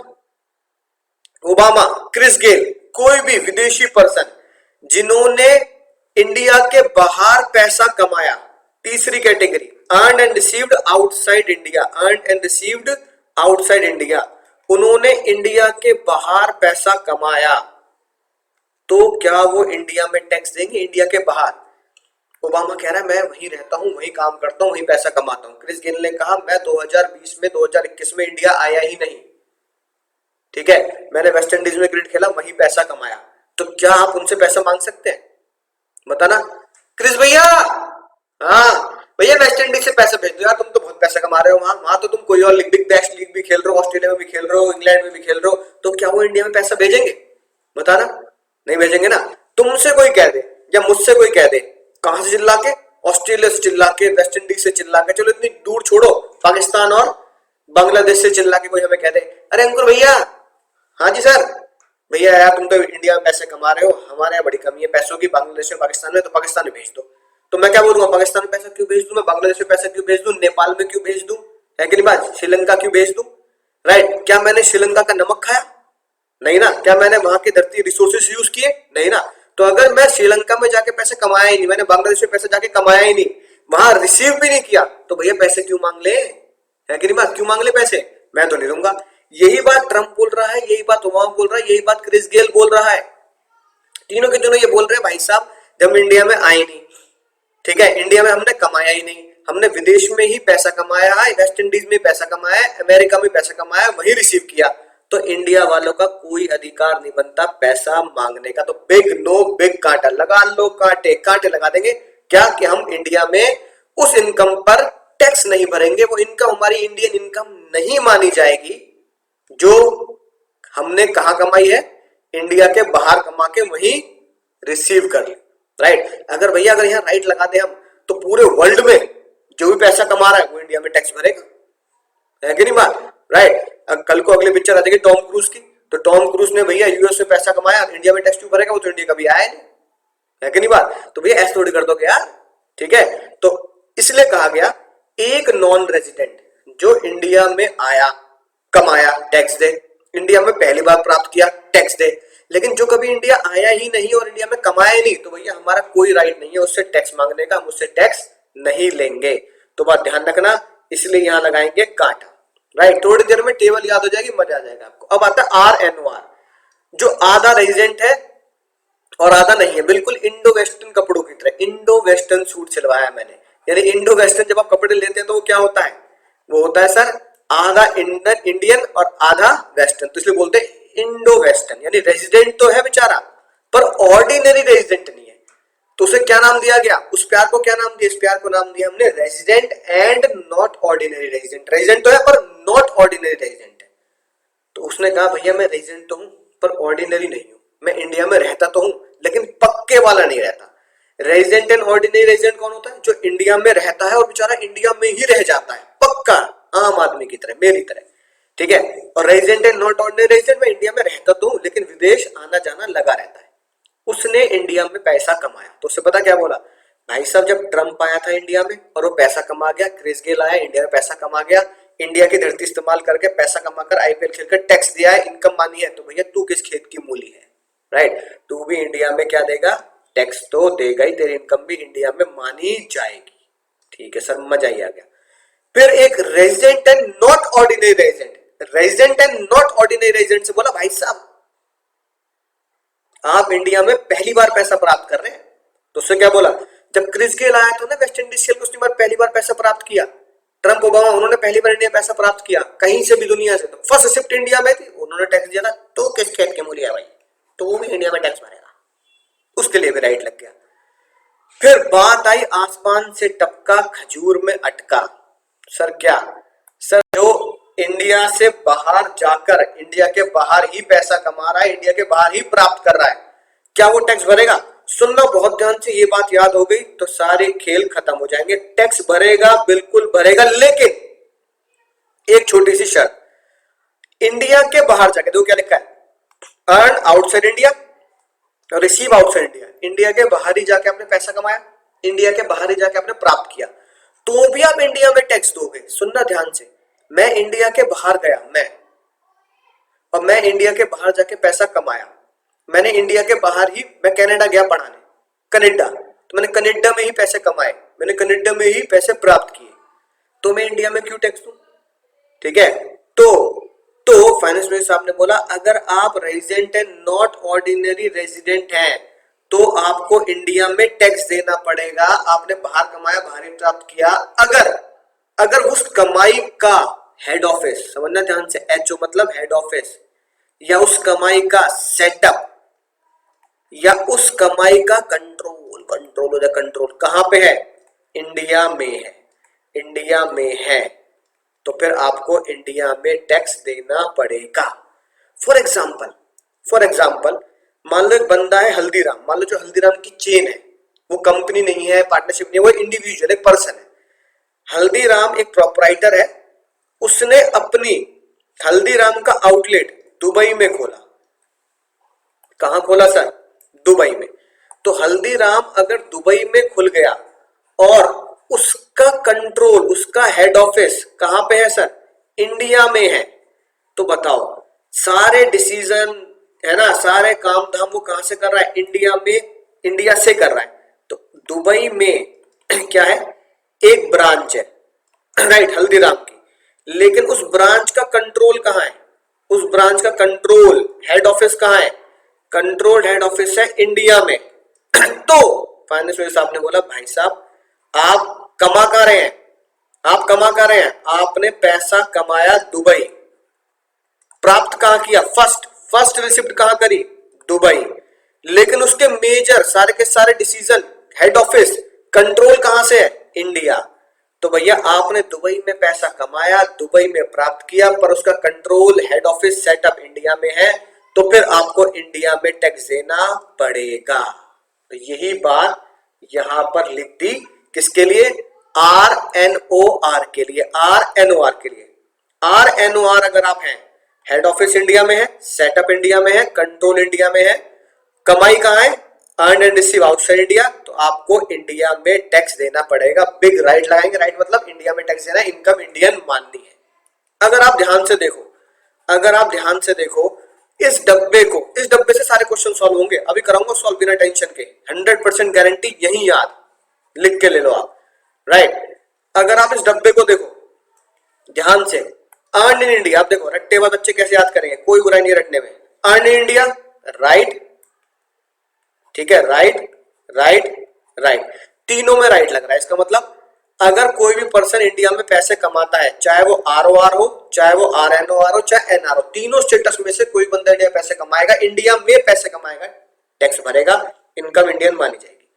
ओबामा, क्रिस गेल, कोई भी विदेशी पर्सन जिन्होंने इंडिया के बाहर पैसा कमाया, तीसरी category, earn and received outside India, earn and received outside India, उन्होंने इंडिया के बाहर पैसा कमाया, तो क्या वो इंडिया में टैक्स देंगे, इंडिया के बाहर। ओबामा कह रहा है मैं वहीं रहता हूं, वहीं काम करता हूं, वहीं पैसा कमाता हूं। क्रिस गेल ने कहा मैं 2020 में 2021 में इंडिया आया ही नहीं, ठीक है, मैंने वेस्ट इंडीज में क्रिकेट खेला, वहीं पैसा कमाया, तो क्या आप उनसे पैसा मांग सकते हैं, बताना। क्रिस भैया, हाँ भैया वेस्ट इंडीज से पैसा भेज दो यार, तुम तो बहुत पैसा कमा रहे हो, वहां तो तुम कोई और बिग बैश लीग भी खेल रहे हो, ऑस्ट्रेलिया में भी खेल रहे हो, इंग्लैंड में भी खेल रहे हो, तो क्या वो इंडिया में पैसा भेजेंगे, बताना। नहीं भेजेंगे ना। तुमसे कोई कह दे या मुझसे कोई कह दे, कहां से चिल्ला के, ऑस्ट्रेलिया से चिल्ला के, वेस्ट इंडीज से चिल्ला के, चलो इतनी दूर छोड़ो, पाकिस्तान और बांग्लादेश से चिल्ला के कोई हमें कह दे अरे अंकुर भैया, हाँ जी सर, भैया यार तुम तो इंडिया में पैसे कमा रहे हो, हमारे यहाँ बड़ी कमी है पैसों की, बांग्लादेश में पाकिस्तान में, तो पाकिस्तान में भेज दो। तो मैं क्या बोलूंगा, पाकिस्तान में पैसा क्यों भेज दूं, मैं बांग्लादेश में पैसा क्यों भेज दूं, नेपाल में क्यों भेज दूं, है कि नहीं बात, श्रीलंका क्यों भेज दूं, राइट। क्या मैंने श्रीलंका का नमक खाया, नहीं ना। क्या मैंने वहां की धरती रिसोर्सेज यूज किए, नहीं ना। तो अगर मैं श्रीलंका में जाके पैसे कमाया ही नहीं, मैंने बांग्लादेश में पैसे जाके कमाया ही नहीं, वहां रिसीव भी नहीं किया, तो भैया पैसे क्यों मांग ले, है कि नहीं बात, क्यों मांग ले पैसे, मैं तो नहीं दूंगा। यही बात ट्रंप बोल रहा है, यही बात ओबामा बोल रहा है, यही बात क्रिस गेल बोल रहा है, तीनों के तीनों ये बोल रहे हैं भाई साहब जब इंडिया में आए नहीं, ठीक है, इंडिया में हमने कमाया ही नहीं, हमने विदेश में ही पैसा कमाया है, वेस्ट इंडीज में पैसा कमाया है, अमेरिका में पैसा कमाया, वही रिसीव किया, तो इंडिया वालों का कोई अधिकार नहीं बनता पैसा मांगने का। तो बिग नो बिग कांटा लगा लो, कांटे कांटे लगा देंगे क्या, कि हम इंडिया में उस इनकम पर टैक्स नहीं भरेंगे, वो इनकम हमारी इंडियन इनकम नहीं मानी जाएगी जो हमने कहां कमाई है, इंडिया के बाहर कमा के वहीं रिसीव कर ले, राइट। अगर भैया अगर यहाँ राइट लगा दे हम, तो पूरे वर्ल्ड में जो भी पैसा कमा रहा है वो इंडिया में टैक्स भरेगा, है कि नहीं बात, राइट। कल को अगली पिक्चर आ जाएगी टॉम क्रूज की, तो टॉम क्रूज ने भैया यूएस में पैसा कमाया, इंडिया में टैक्स क्यों भरेगा, वो तो इंडिया कभी आया नहीं, है कि नहीं बात। तो भैया ऐसे थोड़ी कर दोगे यार, ठीक है। तो इसलिए कहा गया एक नॉन रेजिडेंट जो इंडिया में आया, कमाया, टैक्स दे, इंडिया में पहली बार प्राप्त किया, टैक्स दे। लेकिन जो कभी इंडिया आया ही नहीं और इंडिया में कमाया ही नहीं, तो भैया हमारा कोई राइट नहीं है उससे टैक्स मांगने का, हम उससे टैक्स नहीं लेंगे। तो बात ध्यान रखना, इसलिए यहां लगाएंगे कांटा, राइट। थोड़ी देर में टेबल याद हो जाएगी, मजा आ जाएगा आपको। अब आता है RNOR, जो आधा रेजिडेंट है और आधा नहीं है, बिल्कुल इंडो वेस्टर्न कपड़ों की तरह, इंडो वेस्टर्न सूट सिलवाया मैंने, यानी इंडो वेस्टर्न जब आप कपड़े लेते हैं तो वो क्या होता है, वो होता है सर आधा इंडियन और आधा वेस्टर्न, तो इसलिए बोलते हैं इंडो वेस्टर्न। यानी रेजिडेंट तो है बेचारा पर ऑर्डिनरी रेजिडेंट नहीं है, तो उसे क्या नाम दिया गया, उस प्यार को क्या नाम दिया, इस प्यार को नाम दिया हमने resident and not ordinary resident. Resident तो है पर नॉट ऑर्डिनरी रेजिडेंट है, तो उसने कहा भैया मैं रेजिडेंट तो हूं पर ऑर्डिनरी नहीं हूं, मैं इंडिया में रहता तो हूं लेकिन पक्के वाला नहीं रहता। रेजिडेंट एंड ऑर्डिनरी रेजिडेंट कौन होता है, जो इंडिया में रहता है और बेचारा इंडिया में ही रह जाता है पक्का, आम आदमी की तरह, मेरी तरह, ठीक है। और resident and not ordinary resident, मैं इंडिया में रहता तो हूं लेकिन विदेश आना जाना लगा रहता है। उसने इंडिया में पैसा कमाया, तो उससे पता क्या बोला, भाई साहब जब ट्रंप आया था इंडिया में और वो पैसा कमा गया, क्रिस गेल आया इंडिया में पैसा कमा गया, इंडिया की धरती इस्तेमाल करके पैसा कमाकर आईपीएल खेलकर टैक्स दिया है, इनकम मानी है, तो भैया तू किस खेत की मूली है, राइट। तू भी इंडिया में क्या देगा, टैक्स तो देगा ही, तेरी इनकम भी इंडिया में मानी जाएगी, ठीक है सर, मजा ही आ गया। फिर एक resident and not ordinary resident, resident and not ordinary resident से बोला भाई साहब आप इंडिया में पहली बार पैसा प्राप्त कर रहे हैं, तो उससे क्या बोला, जब क्रिस गेल आया था ना वेस्ट इंडीज खेल, उसने पहली बार पैसा प्राप्त किया, ट्रंप ओबामा उन्होंने पहली बार इंडिया पैसा प्राप्त किया कहीं से भी दुनिया से, तो फर्स्ट शिफ्ट इंडिया में थी, उन्होंने टैक्स दिया था, तो किस खेत के मूली है भाई, तो वो भी इंडिया में टैक्स भरेगा, उसके लिए भी राइट लग गया। फिर बात आई आसमान से टपका खजूर में अटका, सर क्या, सर जो इंडिया से बाहर जाकर इंडिया के बाहर ही पैसा कमा रहा है, इंडिया के बाहर ही प्राप्त कर रहा है, क्या वो टैक्स भरेगा, सुनना बहुत ध्यान से, ये बात याद हो गई तो सारे खेल खत्म हो जाएंगे। टैक्स भरेगा, बिल्कुल भरेगा, लेकिन एक छोटी सी शर्त, इंडिया के बाहर जाके, देखो क्या लिखा है, अर्न आउटसाइड इंडिया और रिसीव आउटसाइड इंडिया, इंडिया के बाहर ही जाके आपने पैसा कमाया, इंडिया के बाहर ही जाके आपने प्राप्त किया, तो भी आप इंडिया में टैक्स दोगे। सुनना ध्यान से, मैं इंडिया के बाहर गया, मैं इंडिया के बाहर जाके पैसा कमाया, मैंने इंडिया के बाहर ही, मैं कनाडा गया पढ़ाने, कनाडा, तो मैंने कनाडा में ही पैसे कमाए, मैंने कनाडा में ही पैसे प्राप्त किए, तो मैं इंडिया में क्यों टैक्स दूं, ठीक है। तो फाइनेंस मिनिस्टर साहब ने बोला अगर आप resident and not ordinary resident हैं तो आपको इंडिया में टैक्स देना पड़ेगा, आपने बाहर कमाया, बाहर ही प्राप्त किया, अगर उस कमाई का हेड ऑफिस, समझना ध्यान से, एचओ मतलब हेड ऑफिस, या उस कमाई का सेटअप, या उस कमाई का कंट्रोल कहां पे है, इंडिया में है, इंडिया में है, तो फिर आपको इंडिया में टैक्स देना पड़ेगा। फॉर एग्जाम्पल मान लो एक बंदा है हल्दीराम, मान लो जो हल्दीराम की चेन है, वो कंपनी नहीं है, पार्टनरशिप नहीं है, वो इंडिविजुअल एक पर्सन है। हल्दीराम एक प्रोपराइटर है, उसने अपनी हल्दीराम का आउटलेट दुबई में खोला, कहां खोला सर, दुबई में। तो हल्दीराम अगर दुबई में खुल गया और उसका कंट्रोल, उसका हेड ऑफिस कहां पे है सर, इंडिया में है, तो बताओ सारे डिसीजन है ना, सारे काम धाम वो कहां से कर रहा है, इंडिया में, इंडिया से कर रहा है। तो दुबई में क्या है, एक ब्रांच है, राइट, हल्दीराम की, लेकिन उस ब्रांच का कंट्रोल कहां है, उस ब्रांच का कंट्रोल हेड ऑफिस कहां है, कंट्रोल हेड ऑफिस है इंडिया में। तो फाइनेंस मिनिस्टर साहब ने बोला भाई साहब आप कमा कर रहे हैं, आपने पैसा कमाया दुबई, प्राप्त कहां किया, फर्स्ट रिसिप्ट कहां करी, दुबई, लेकिन उसके मेजर सारे के सारे डिसीजन, हेड ऑफिस, कंट्रोल कहां से है, इंडिया। तो भैया आपने दुबई में पैसा कमाया, दुबई में प्राप्त किया, पर उसका control, head office, setup India में है, तो फिर आपको इंडिया में टैक्स देना पड़ेगा। तो यही बात यहां पर लिख दी, किसके लिए, RNOR के लिए, RNOR के लिए। RNOR अगर आप हैं, हेड ऑफिस इंडिया में है, सेटअप इंडिया में है, कंट्रोल इंडिया में है, कमाई कहां है, earn and receive outside India, तो आपको इंडिया में टैक्स देना पड़ेगा। बिग राइट लगाएंगे, राइट मतलब इंडिया में टैक्स देना, इनकम इंडियन माननी है। अगर आप ध्यान से देखो इस डब्बे से सारे क्वेश्चन सॉल्व होंगे, अभी कराऊंगा सॉल्व बिना टेंशन के, 100% गारंटी, यही याद लिख के ले लो आप, राइट। अगर आप इस डब्बे को देखो ध्यान से, अर्न इन इंडिया, आप देखो रट्टे हुए बच्चे कैसे याद करेंगे, कोई बुराई नहीं रटने में, अर्न इन इंडिया, राइट, ठीक है, राइट, तीनों में राइट लग रहा है, इसका मतलब अगर कोई भी पर्सन इंडिया में पैसे कमाता है, चाहे वो ROR हो, चाहे वो RNOR हो, चाहे NR हो, तीनों स्टेटस में से कोई बंदा इंडिया पैसे कमाएगा, इंडिया में पैसे कमाएगा, टैक्स भरेगा, इनकम इंडियन मानी जाएगी।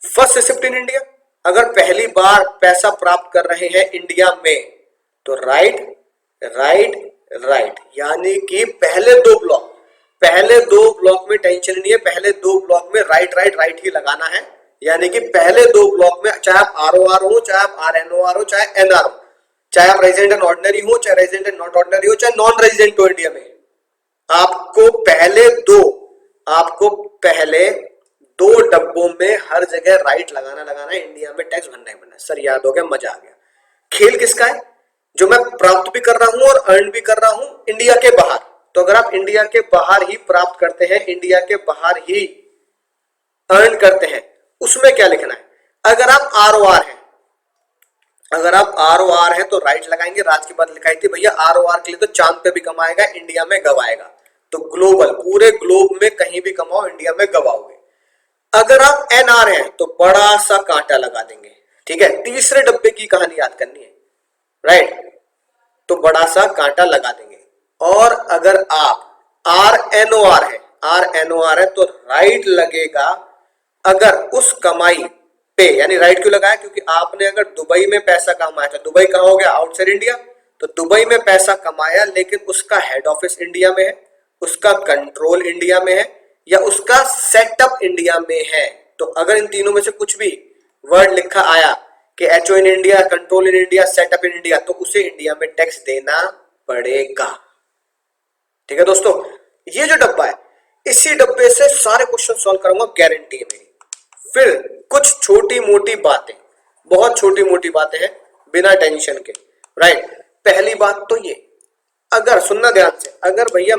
फर्स्ट रिसिप्ट इन इंडिया, अगर पहली बार पैसा प्राप्त कर रहे हैं इंडिया में तो राइट राइट राइट, यानी कि पहले दो ब्लॉक में टेंशन नहीं है, पहले दो ब्लॉक में राइट राइट राइट ही लगाना है, यानी कि पहले दो ब्लॉक में चाहे आप ROR हो, चाहे आप RNOR हो, चाहे NR हो, चाहे आप रेजिडेंट एंड ऑर्डिनरी हो, चाहे रेजिडेंट एंड नॉट ऑर्डिनरी हो, चाहे नॉन रेजिडेंट हो इंडिया में, आपको पहले दो डब्बों में हर जगह राइट लगाना है, इंडिया में टैक्स भरना ही भरना है। सर याद हो गया, मजा आ गया। खेल किसका है? जो मैं प्राप्त भी कर रहा हूं और अर्न भी कर रहा हूं इंडिया के बाहर। तो अगर आप इंडिया के बाहर ही प्राप्त करते हैं, इंडिया के बाहर ही अर्न करते हैं, उसमें क्या लिखना है? अगर आप ROR हैं तो राइट लगाएंगे। राज की बात लिखाई थी भैया, ROR के लिए तो चांद पे भी कमाएगा, इंडिया में गवाएगा। तो ग्लोबल, पूरे ग्लोब में कहीं भी कमाओ, इंडिया में गवाओगे। अगर आप NR हैं तो बड़ा सा कांटा लगा देंगे, ठीक है। तीसरे डब्बे की कहानी याद करनी है, राइट, तो बड़ा सा कांटा लगा देंगे। और अगर आप RNOR है तो राइट लगेगा अगर उस कमाई पे, यानी राइट क्यों लगाया? क्योंकि आपने अगर दुबई में पैसा कमाया, तो दुबई कहां हो गया? Outside India. तो दुबई में पैसा कमाया लेकिन उसका हेड ऑफिस इंडिया में है, उसका कंट्रोल इंडिया में है, या उसका सेटअप इंडिया में है। तो अगर इन तीनों में से कुछ भी वर्ड लिखा आया कि HO in India, control in India, setup in India, तो उसे इंडिया में टैक्स देना पड़ेगा। ठीक है दोस्तों, ये जो डब्बा है, इसी डब्बे से सारे क्वेश्चन सॉल्व करूंगा, गारंटी है मेरी। फिर कुछ छोटी मोटी बातें, बहुत छोटी मोटी बातें हैं, बिना टेंशन के, राइट। पहली बात तो ये, अगर सुनना ध्यान से, अगर भैया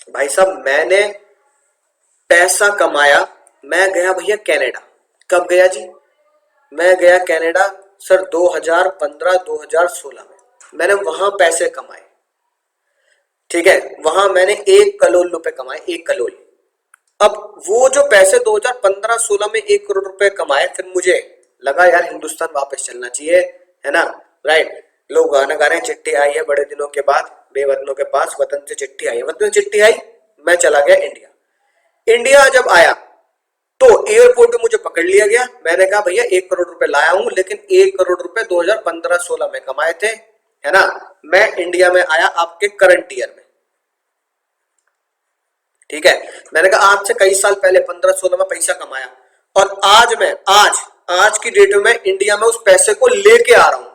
भाई साहब मैंने पैसा कमाया, मैं गया भैया कनाडा। कब गया जी? मैं गया कनाडा सर 2015-2016 में, मैंने वहां पैसे कमाए, ठीक है। वहां मैंने 1 करोड़ रुपए कमाए, 1 करोड़। अब वो जो पैसे 2015-16 में 1 करोड़ रुपए कमाए, फिर मुझे लगा यार हिंदुस्तान वापस चलना चाहिए, है ना, राइट। लोग गाना गा रहे हैं, चिट्ठी आई है बड़े दिनों के बाद बेवतनों के पास, वतन से चिट्ठी आई है, वतन से चिट्ठी आई, मैं चला गया इंडिया। इंडिया जब आया तो एयरपोर्ट पे मुझे पकड़ लिया गया। मैंने कहा भैया 1 करोड़ रुपए लाया हूं, लेकिन 1 करोड़ रुपए 2015-16 में कमाए थे, है ना। मैं इंडिया में आया आपके करंट ईयर में, ठीक है। मैंने कहा आज से कई साल पहले 15-16 में पैसा कमाया, और आज की डेट में इंडिया में उस पैसे को लेके आ रहा हूं,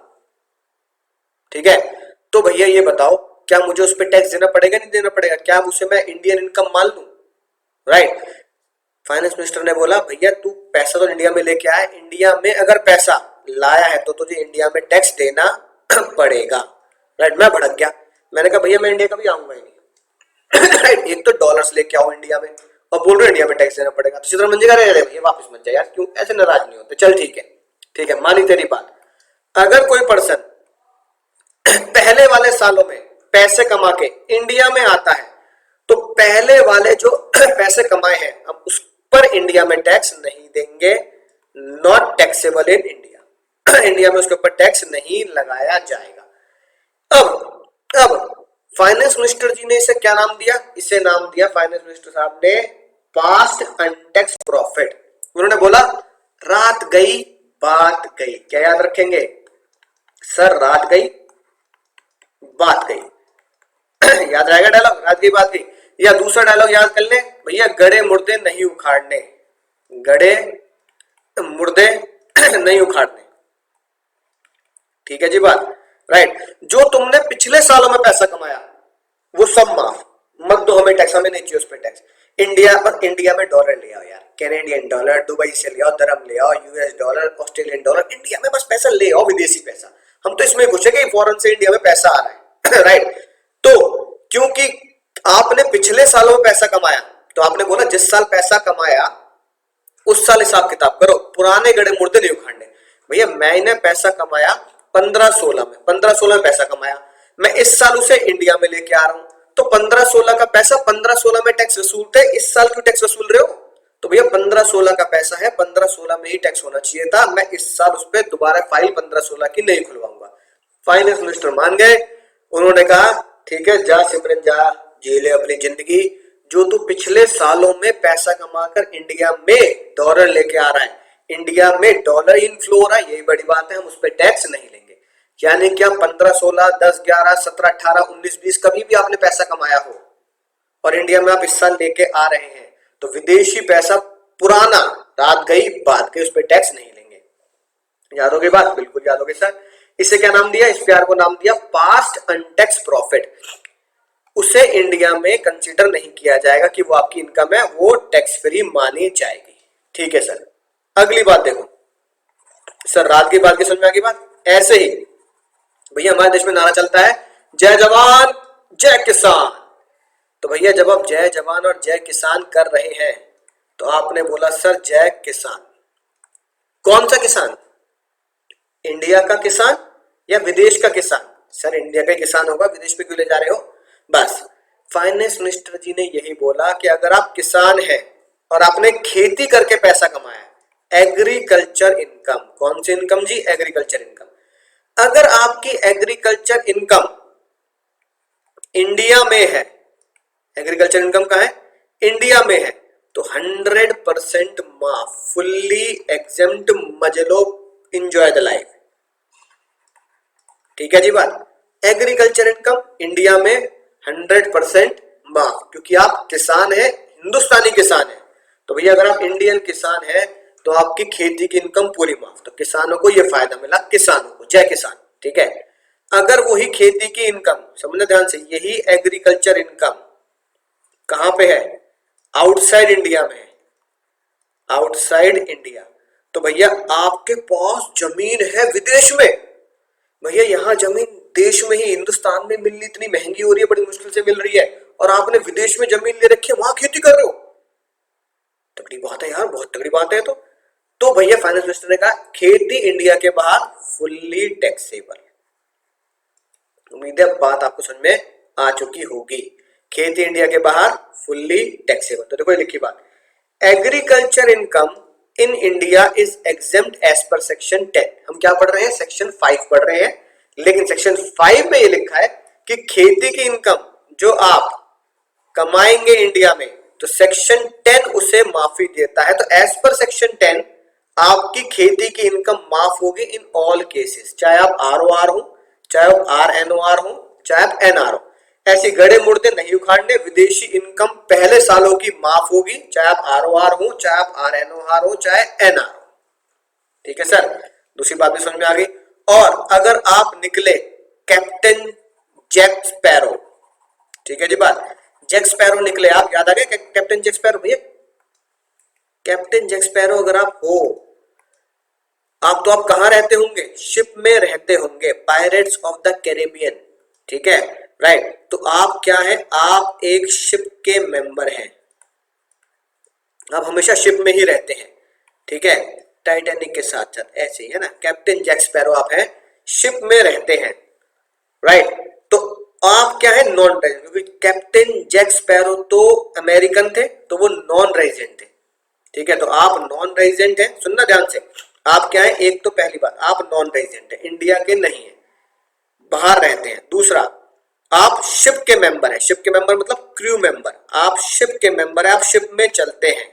ठीक है। तो भैया ये बताओ, क्या मुझे उस पर टैक्स देना पड़ेगा, नहीं देना पड़ेगा? क्या उसे मैं इंडियन इनकम मान लूं, राइट। फाइनेंस मिनिस्टर ने बोला भैया तू पैसा तो इंडिया में लेके आया, इंडिया में अगर पैसा लाया है तो तुझे इंडिया में टैक्स देना पड़ेगा, राइट। मैं भड़क गया, मैंने कहा भैया मैं इंडिया कभी आऊंगा ही नहीं। एक तो डॉलर्स लेके आओ इंडिया में, और बोल रहे इंडिया में टैक्स देना पड़ेगा, तो चित्र मंजे का भैया वापस मत जा यार, क्यों ऐसे नाराज नहीं होते। चल ठीक है, मानी तेरी बात। अगर कोई पर्सन पहले वाले सालों में पैसे कमा के इंडिया में आता है, तो पहले वाले जो पैसे कमाए हैं हम उस पर इंडिया में टैक्स नहीं देंगे, not taxable in India. India में उसके ऊपर टैक्स नहीं लगाया जाएगा। अब फाइनेंस मिनिस्टर जी ने इसे क्या नाम दिया? इसे नाम दिया फाइनेंस मिनिस्टर साहब ने पास्ट अनटैक्स प्रॉफिट। उन्होंने बोला रात गई बात गई। क्या याद रखेंगे सर? रात गई बात गई। याद रहेगा डायलॉग, रात गई बात गई। या दूसरा डायलॉग याद कर ले भैया, गड़े मुर्दे नहीं उखाड़ने, गड़े मुर्दे नहीं उखाड़ने, ठीक है जी बात, राइट। जो तुमने पिछले सालों में पैसा कमाया वो सब माफ मत दो हमें टैक्स, हमें नहीं चाहिए उस पर टैक्स। इंडिया में डॉलर ले आओ यार, कैनेडियन डॉलर, दुबई से ले आओ, दरम ले आओ, US dollar, Australian dollar, India में बस पैसा ले आओ, विदेशी पैसा। हम तो इसमें खुश है कि फॉरेन से इंडिया में पैसा आ रहा है राइट। तो क्योंकि आपने पिछले सालों में पैसा कमाया, तो आपने बोला जिस साल पैसा कमाया उस साल हिसाब किताब करो, पुराने गड़े मुर्दे नहीं उखाड़ने। भैया मैंने पैसा कमाया 15-16 में, 15-16 में पैसा कमाया, मैं इस साल उसे इंडिया में लेके आ रहा हूं, तो 15-16 का पैसा 15-16 में टैक्स वसूलते, इस साल क्यों टैक्स वसूल रहे हो? तो भैया 15-16 का पैसा है, 15-16 में ही टैक्स होना चाहिए था। मैं इस साल उस पर दोबारा फाइल 15-16 की नहीं खुलवाऊंगा। फाइनेंस मिनिस्टर मान गए। उन्होंने कहा ठीक है, जा सिमरन जा, जी ले अपनी जिंदगी। जो तू पिछले सालों में पैसा कमाकर इंडिया में डॉलर लेके आ रहा है, इंडिया में डॉलर इनफ्लो हो रहा है, यही बड़ी बात है। हम उस पर टैक्स नहीं लेंगे। यानी क्या 15-16, 10-11, 17-18, 19-20 कभी भी आपने पैसा कमाया हो और इंडिया में आप इस साल लेके आ रहे हैं, तो विदेशी पैसा पुराना, रात गई बात गई, उस पर टैक्स नहीं लेंगे। याद हो गई बात? बिल्कुल याद हो गई सर। इसे क्या नाम दिया? इस प्यार को नाम दिया पास्ट अनटैक्स प्रॉफिट। उसे इंडिया में कंसीडर नहीं किया जाएगा कि वो आपकी इनकम है, वो टैक्स फ्री मानी जाएगी। ठीक है सर। अगली बात देखो सर, रात की बात की समझ में आ गई बात? ऐसे ही भैया हमारे देश में नारा चलता है, जय जवान जय किसान। तो भैया जब आप जय जवान और जय किसान कर रहे हैं, तो आपने बोला सर जय किसान। कौन सा किसान? इंडिया का किसान या विदेश का किसान? सर इंडिया का किसान होगा, विदेश पे क्यों ले जा रहे हो? बस फाइनेंस मिनिस्टर जी ने यही बोला कि अगर आप किसान हैं और आपने खेती करके पैसा कमाया, एग्रीकल्चर इनकम। कौन सी इनकम जी? Agriculture income. अगर आपकी एग्रीकल्चर इनकम इंडिया में है, एग्रीकल्चर इनकम कहां है? इंडिया में है, तो 100% माफ, फुल्ली एग्जेम्प्ट, मजलो, एंजॉय द लाइफ। ठीक है जी बात? एग्रीकल्चर इनकम इंडिया में 100% माफ, क्योंकि आप किसान हैं, हिंदुस्तानी किसान हैं। तो भैया अगर आप इंडियन किसान हैं तो आपकी खेती की इनकम पूरी माफ। तो किसानों को यह फायदा मिला, किसानों को, जय किसान। ठीक है। अगर वही खेती की इनकम, समझना ध्यान से, यही एग्रीकल्चर इनकम कहां पे है? आउटसाइड इंडिया में है, आउटसाइड इंडिया। तो भैया आपके पास जमीन है विदेश में, भैया यहां जमीन देश में ही, हिंदुस्तान में मिलनी इतनी महंगी हो रही है, बड़ी मुश्किल से मिल रही है, और आपने विदेश में जमीन ले रखी है, वहां खेती कर रहे हो। तगड़ी बात है यार, बहुत तगड़ी बात है। तो भैया फाइनेंस मिनिस्टर ने कहा खेती इंडिया के बाहर फुल्ली टैक्सेबल। उम्मीद है बात आपको समझ में आ चुकी होगी। खेती इंडिया के बाहर फुल्ली टैक्सेबल। तो देखो लिखी बात, agriculture income in India is exempt as per section 10। हम क्या पढ़ रहे हैं? सेक्शन 5 पढ़ रहे हैं, लेकिन सेक्शन 5 में ये लिखा है कि खेती की इनकम जो आप कमाएंगे इंडिया में, तो सेक्शन 10 उसे माफी देता है। तो एज पर सेक्शन 10 आपकी खेती की इनकम माफ होगी इन ऑल केसेस, चाहे आप ROR हो, चाहे आप RNOR हो, चाहे आप NR हो। ऐसी गड़े मुर्दे नहीं उखाड़ने। विदेशी इनकम पहले सालों की माफ होगी, चाहे आप ROR हो, चाहे आप RNOR हो, चाहे NR हो। ठीक है सर। दूसरी बात भी समझ में आ गई। और अगर आप निकले कैप्टन जैक स्पैरो, ठीक है जी बात, जैक स्पैरो निकले आप, याद आ गया कैप्टन जैक स्पैरो? भैया कैप्टन जैक स्पैरो अगर आप हो, आप तो आप कहां रहते होंगे? शिप में रहते होंगे, पायरेट्स ऑफ द कैरेबियन। ठीक है, राइट। तो आप क्या है? आप एक शिप के मेंबर हैं, आप हमेशा शिप में ही रहते हैं। ठीक है, टाइटैनिक के साथ साथ ऐसे ही है ना, कैप्टन जैक स्पैरो आप हैं, शिप में रहते हैं, राइट। तो आप क्या है? नॉन रेजिडेंट, क्योंकि कैप्टन जैक स्पैरो तो अमेरिकन थे, तो वो नॉन रेजिडेंट थे। ठीक है, तो आप नॉन रेजिडेंट हैं, सुनना ध्यान से। आप क्या है? एक तो पहली बात, आप नॉन रेजिडेंट है, इंडिया के नहीं है, बाहर रहते हैं। दूसरा, आप शिप के मेंबर हैं। शिप के मेंबर मतलब क्रू मेंबर, आप शिप के मेंबर है, आप शिप में चलते हैं।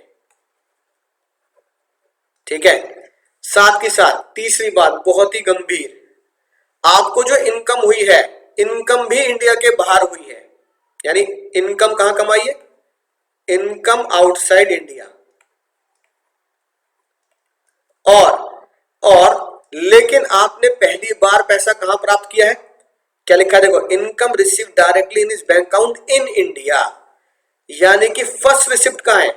ठीक है। साथ के साथ तीसरी बात बहुत ही गंभीर, आपको जो इनकम हुई है, इनकम भी इंडिया के बाहर हुई है। यानी इनकम कहां कमाई है? Income outside India. और लेकिन आपने पहली बार पैसा कहां प्राप्त किया है? क्या लिखा है? देखो, income receive directly in his bank account in India. यानी कि फर्स्ट रिसिप्ट कहां है?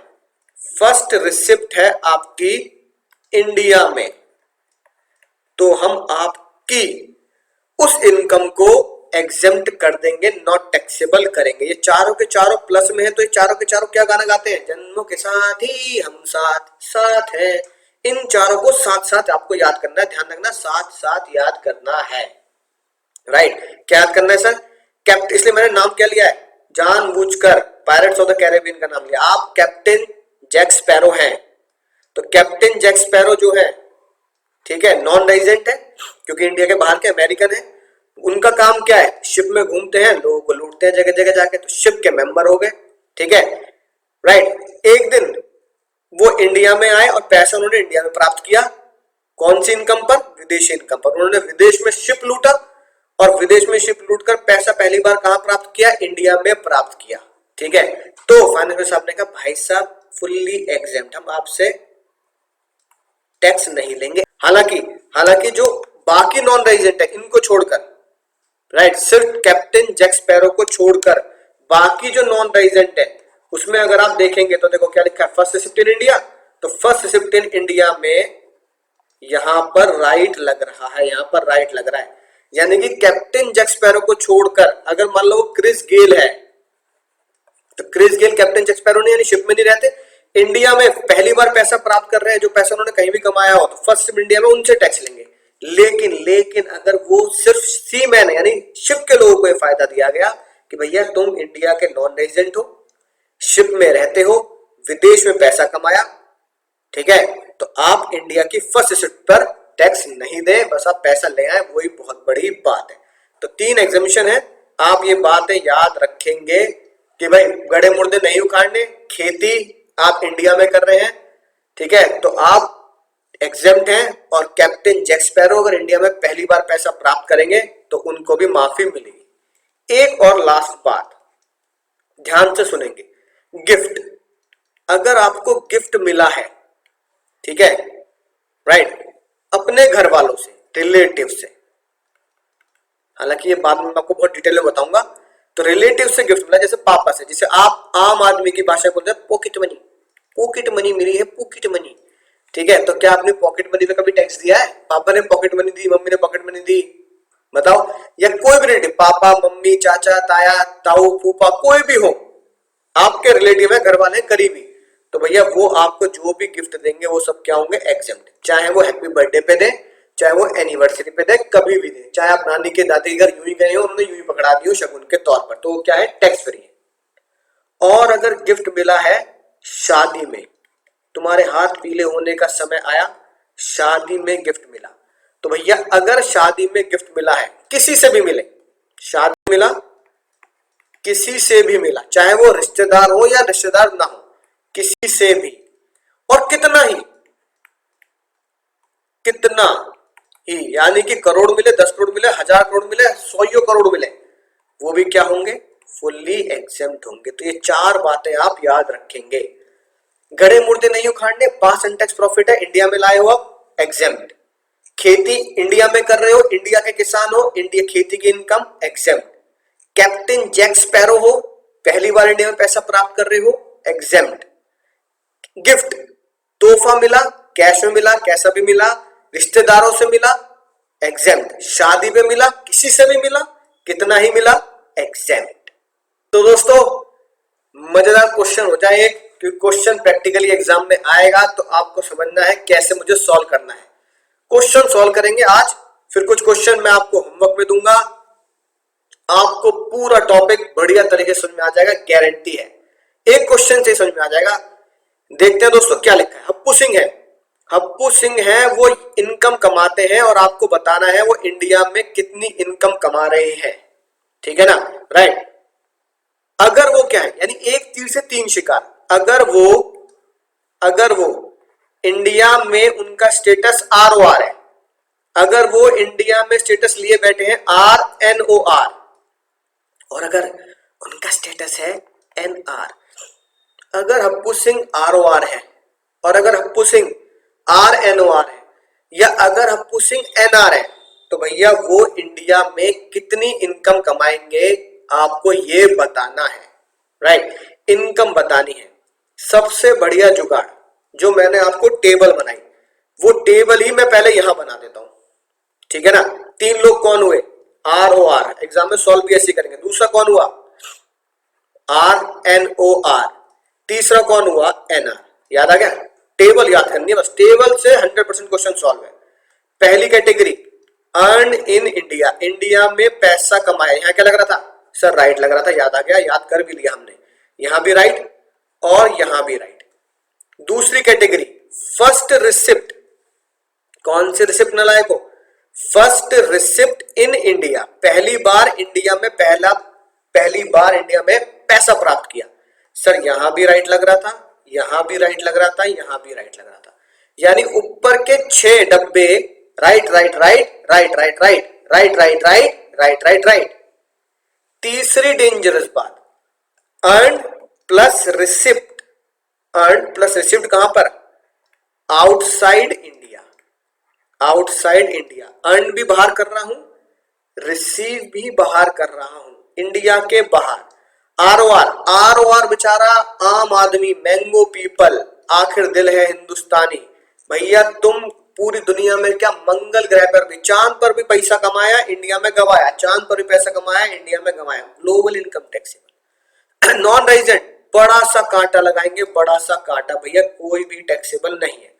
फर्स्ट रिसिप्ट है आपकी इंडिया में। तो हम आपकी उस इनकम को एग्जेम्प्ट कर देंगे, नॉट टैक्सेबल करेंगे। ये चारों के चारों प्लस में है, तो ये चारों के चारों क्या गाना गाते हैं? जन्मों के साथ ही हम साथ साथ हैं। इन चारों को साथ साथ आपको याद करना है, ध्यान रखना, साथ साथ याद करना है, राइट। क्या याद करना है सर? कैप्टन, इसलिए मैंने नाम क्या लिया है? जानबूझकर पायरेट्स ऑफ द कैरेबियन का नाम लिया। आप कैप्टन जैक स्पैरो हैं, तो कैप्टन जैक स्पैरो जो है, ठीक है, नॉन रेजिडेंट है क्योंकि इंडिया के बाहर के अमेरिकन है। उनका काम क्या है, शिप में घूमते हैं, लोगों को लूटते हैं जगह जगह जाके, तो शिप के मेंबर हो गए, ठीक है, राइट। एक दिन वो इंडिया में आए और पैसा उन्होंने इंडिया में प्राप्त किया, कौन सी इनकम पर, विदेशी इनकम पर। उन्होंने विदेश में शिप लूटा और विदेश में शिप लूटकर पैसा पहली बार कहां प्राप्त किया, इंडिया में प्राप्त किया, ठीक है। तो फाइनेंस साहब ने कहा भाई साहब फुल्ली एग्जेम्प्ट, हम आपसे टैक्स नहीं लेंगे। हालांकि जो बाकी नॉन रेजिडेंट है इनको छोड़कर, राइट, सिर्फ कैप्टन जैक स्पैरो को छोड़कर बाकी जो नॉन रेजिडेंट है उसमें अगर आप देखेंगे तो देखो क्या लिखा है, फर्स्ट शिफ्ट इन इंडिया। तो फर्स्ट शिफ्ट इन इंडिया में यहां पर राइट लग रहा है, यहां पर राइट लग रहा है, यानी कि कैप्टन जैक स्पैरो को छोड़कर अगर मान लो क्रिस गेल है, तो Chris Gayle captain Jack Sparrow नहीं, यानी शिप में नहीं रहते, इंडिया में पहली बार पैसा प्राप्त कर रहे हैं, जो पैसा उन्होंने कहीं भी कमाया हो, तो फर्स्ट इंडिया में उनसे टैक्स लेंगे। लेकिन अगर वो सिर्फ सीमैन है, यानी शिप के लोगों को यह फायदा दिया गया कि भैया तुम इंडिया के नॉन रेजिडेंट हो, शिप में रहते हो, विदेश में पैसा कमाया, ठीक है, तो आप इंडिया की फर्स्ट शिप पर टैक्स नहीं दें, बस आप पैसा ले आए, वही बहुत बड़ी बात है। तो 3 एग्जामिशन है, आप ये बातें याद रखेंगे कि भाई गड़े मुर्दे नहीं उखाड़ने, खेती आप इंडिया में कर रहे हैं, ठीक है, तो आप एग्जेम्प्ट हैं, और कैप्टन जैक स्पैरो अगर इंडिया में पहली बार पैसा प्राप्त करेंगे तो उनको भी माफी मिलेगी। एक और लास्ट बात ध्यान से सुनेंगे, गिफ्ट, अगर आपको गिफ्ट मिला है, ठीक है, राइट, अपने घर वालों से, रिलेटिव से, हालांकि ये बाद में मैं आपको बहुत डिटेल में बताऊंगा, तो रिलेटिव से गिफ्ट मिला, जैसे पापा से, जिसे आप आम आदमी की भाषा बोलते हैं पॉकेट मनी, पॉकेट मनी मिली है, पॉकेट मनी, ठीक है, तो क्या आपने पॉकेट मनी पे कभी टैक्स दिया है? पापा ने पॉकेट मनी दी, मम्मी ने पॉकेट मनी दी, बताओ, या कोई भी रिलेटिव, पापा मम्मी चाचा ताया ताऊ फूफा कोई भी हो, आपके रिलेटिव है, घर वाले करीबी, तो भैया वो आपको जो भी गिफ्ट देंगे वो सब क्या होंगे, एग्जेम्प्ट, चाहे वो हैप्पी बर्थडे पे दे, चाहे वो एनिवर्सरी पे दे, कभी भी दे, चाहे आप नानी के दादी के घर यूं ही गए हो, उन्होंने यूं ही पकड़ा दी हो शगुन के तौर पर, तो वो क्या है, टैक्स फ्री है। और अगर गिफ्ट मिला है शादी में, तुम्हारे हाथ पीले होने का समय आया, शादी में गिफ्ट मिला, तो भैया अगर शादी में गिफ्ट मिला है, किसी से भी मिले, शादी मिला किसी से भी मिला, चाहे वो रिश्तेदार हो या रिश्तेदार ना हो, किसी से भी, और कितना ही, यानी कि करोड़ मिले, 10 करोड़ मिले, 1000 करोड़ मिले, 100 करोड़ मिले, वो भी क्या होंगे, फुल्ली एग्जेम्प्ट होंगे। तो ये 4 बातें आप याद रखेंगे, गड़े मुर्दे नहीं उखाड़ने, पास अनटैक्स प्रॉफिट है, इंडिया में लाए हो आप, एग्जेम्प्ट, खेती इंडिया में कर रहे हो, इंडिया के किसान हो, इंडिया खेती की income, exempt, captain Jack Sparrow हो, पहली बार इंडिया में पैसा प्राप्त कर रहे हो, एग्जेम्प्ट, गिफ्ट तोहफा मिला, कैश में मिला, कैसा भी मिला, रिश्तेदारों से मिला, एग्जेम्प्ट, शादी में मिला, किसी से भी मिला, कितना ही मिला, एग्जेम्प्ट। तो दोस्तों मजेदार क्वेश्चन हो जाए एक, क्योंकि क्वेश्चन प्रैक्टिकली एग्जाम में आएगा, तो आपको समझना है कैसे मुझे सॉल्व करना है। क्वेश्चन सॉल्व करेंगे आज, फिर कुछ क्वेश्चन मैं आपको होमवर्क में दूंगा, आपको पूरा टॉपिक बढ़िया तरीके से समझ में आ जाएगा, गारंटी है, एक क्वेश्चन से समझ में आ जाएगा। देखते हैं दोस्तों क्या लिखा है। हप्पू सिंह है, हप्पू सिंह है, वो इनकम कमाते हैं और आपको बताना है वो इंडिया में कितनी इनकम कमा रहे हैं, ठीक है ना, राइट। अगर वो क्या है, यानी एक तीर से 3 शिकार, अगर वो इंडिया में उनका स्टेटस ROR है, अगर वो इंडिया में स्टेटस लिए बैठे हैं RNOR, और अगर उनका स्टेटस है NR, अगर हप्पू सिंह ROR है और अगर हप्पू सिंह RNOR है, या अगर हप्पू सिंह NR है, तो भैया वो इंडिया में कितनी इनकम कमाएंगे आपको ये बताना है, राइट, इनकम बतानी है। सबसे बढ़िया जुगाड़ जो मैंने आपको टेबल बनाई, वो टेबल ही मैं पहले यहां बना देता हूं, ठीक है ना। 3 लोग कौन हुए, ROR, एग्जाम में सॉल्व भी ऐसे करेंगे। दूसरा कौन हुआ, RNOR, तीसरा कौन हुआ, NR। याद आ गया, टेबल याद करनी है बस, टेबल से 100% क्वेश्चन सॉल्व है। पहली category earn in India, India में पैसा कमाया, यहां क्या लग रहा था सर, राइट लग रहा था, याद आ गया, याद कर भी लिया हमने, यहां भी राइट और यहां भी राइट, दूसरी कैटेगरी फर्स्ट रिसिप्ट, कौन सी रिसिप्ट नालायक हो, फर्स्ट रिसिप्ट इन इंडिया, पहली बार इंडिया में पैसा प्राप्त किया। सर यहां भी राइट लग रहा था, यहां भी राइट लग रहा था, यहां भी राइट लग रहा था, यानी ऊपर के 6 डब्बे right right right right right right right right right right right right. तीसरी डेंजरस बात, earn plus receipt, earn plus receipt कहां पर, outside India, outside India, earn भी बाहर कर रहा हूं, रिसीव भी बाहर कर रहा हूं, इंडिया के बाहर। आरओआर, आरओआर बेचारा आम आदमी, मैंगो पीपल, आखिर दिल है हिंदुस्तानी। भैया तुम पूरी दुनिया में क्या, मंगल ग्रह पर भी, चांद पर भी पैसा कमाया, इंडिया में गवाया, चांद पर भी पैसा कमाया, इंडिया में गवाया। Global income taxable. Non resident बड़ा सा कांटा लगाएंगे, बड़ा सा कांटा, भैया कोई भी टैक्सेबल नहीं है।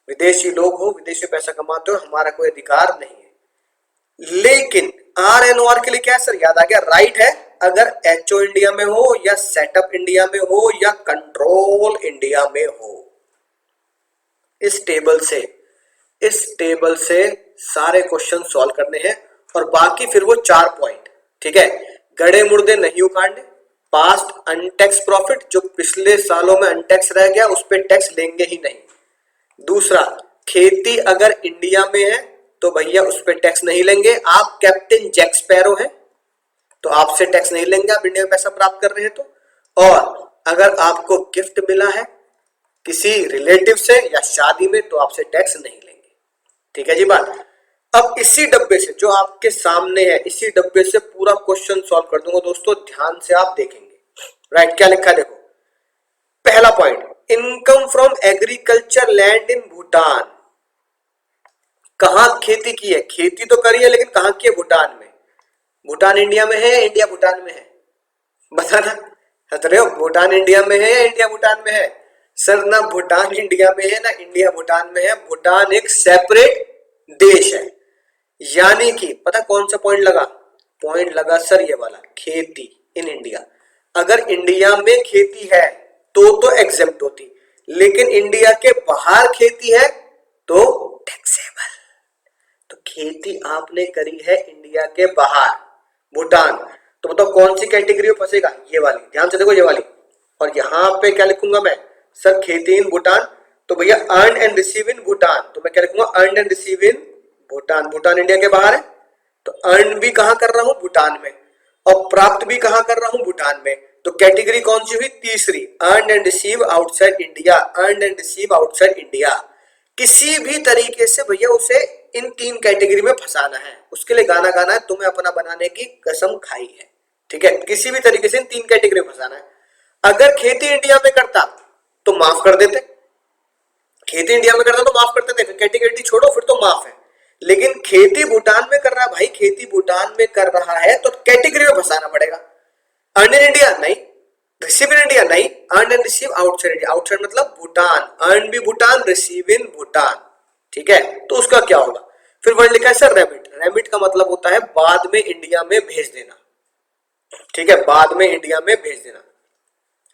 विदेशी लोग हो, विदेशी पैसा कमाते हो, हमारा कोई अधिकार नहीं है। लेकिन आरएनओआर के लिए क्या है सर, याद आ गया, राइट है अगर एचओ इंडिया में हो या सेटअप इंडिया में हो या कंट्रोल इंडिया में हो। इस टेबल से सारे क्वेश्चन सॉल्व करने हैं और बाकी फिर वो 4 पॉइंट, ठीक है। गड़े मुर्दे नहीं उकाड़ने, पास्ट अनटैक्स प्रॉफिट, जो पिछले सालों में अनटैक्स रह गया उस पे टैक्स लेंगे ही नहीं। दूसरा, खेती अगर इंडिया में है तो भैया उस पे टैक्स नहीं लेंगे। आप कैप्टन जैक स्पैरो हैं तो आपसे टैक्स नहीं लेंगे, आप इंडिया में पैसा प्राप्त कर रहे हैं तो। और अगर आपको गिफ्ट मिला है किसी रिलेटिव से या शादी में तो आपसे टैक्स नहीं लेंगे, ठीक है जी बात। अब इसी डब्बे से जो आपके सामने है, इसी डब्बे से पूरा क्वेश्चन सॉल्व कर दूंगा दोस्तों, ध्यान से आप देखेंगे। राइट, क्या लिखा है देखो। पहला point, income from agriculture land in Bhutan. कहां खेती की है, खेती तो करी है लेकिन कहां की है, भूटान में। भूटान इंडिया में है, इंडिया भूटान में है, बताना। हंस रहे हो, भूटान इंडिया में है या इंडिया भूटान में है। सर ना भूटान इंडिया में है ना इंडिया भूटान में है, भूटान एक सेपरेट देश है। यानी कि पता कौन सा पॉइंट लगा, पॉइंट लगा सर ये वाला, खेती इन इंडिया। अगर इंडिया में खेती है तो एग्जेम्प्ट होती, लेकिन इंडिया के बाहर खेती है तो टैक्सेबल। तो खेती आपने करी है इंडिया के बाहर, भूटान, तो बताओ कौन सी कैटेगरी में फंसेगा, ये वाली। ध्यान से देखो ये वाली। और यहां पे क्या लिखूंगा मैं, सर खेती इन भूटान, तो भैया अर्न एंड रिसीव इन भूटान, तो मैं क्या लिखूंगा, earn and receive in Bhutan. Bhutan India के बाहर है तो अर्न भी कहां कर रहा हूं, भूटान में, और प्राप्त भी कहां कर रहा हूं, भूटान में। तो कैटेगरी कौन सी हुई, तीसरी, earn and receive outside India, earn and receive outside India. किसी भी तरीके से भैया उसे इन 3 कैटेगरी में फंसाना है, उसके लिए गाना गाना है, तुम्हें अपना बनाने की कसम खाई है, ठीक है। किसी भी तरीके से इन 3 कैटेगरी में फंसाना है। अगर खेती इंडिया में करता तो माफ कर देते, खेती इंडिया में करता तो माफ करते थे, कैटेगरी छोड़ो फिर तो माफ है। लेकिन खेती भूटान में कर रहा है भाई, खेती भूटान में कर रहा है तो कैटेगरी में फंसाना पड़ेगा। अर्न इन इंडिया नहीं, रिसीव इन इंडिया नहीं, earn and receive outside India. Outside मतलब भूटान, अर्न भी भूटान, रिसीव इन भूटान, ठीक है। तो उसका क्या होगा, फिर वर्ड लिखा है सर रेमिट। रेमिट का मतलब होता है बाद में इंडिया में भेज देना, ठीक है, बाद में इंडिया में भेज देना।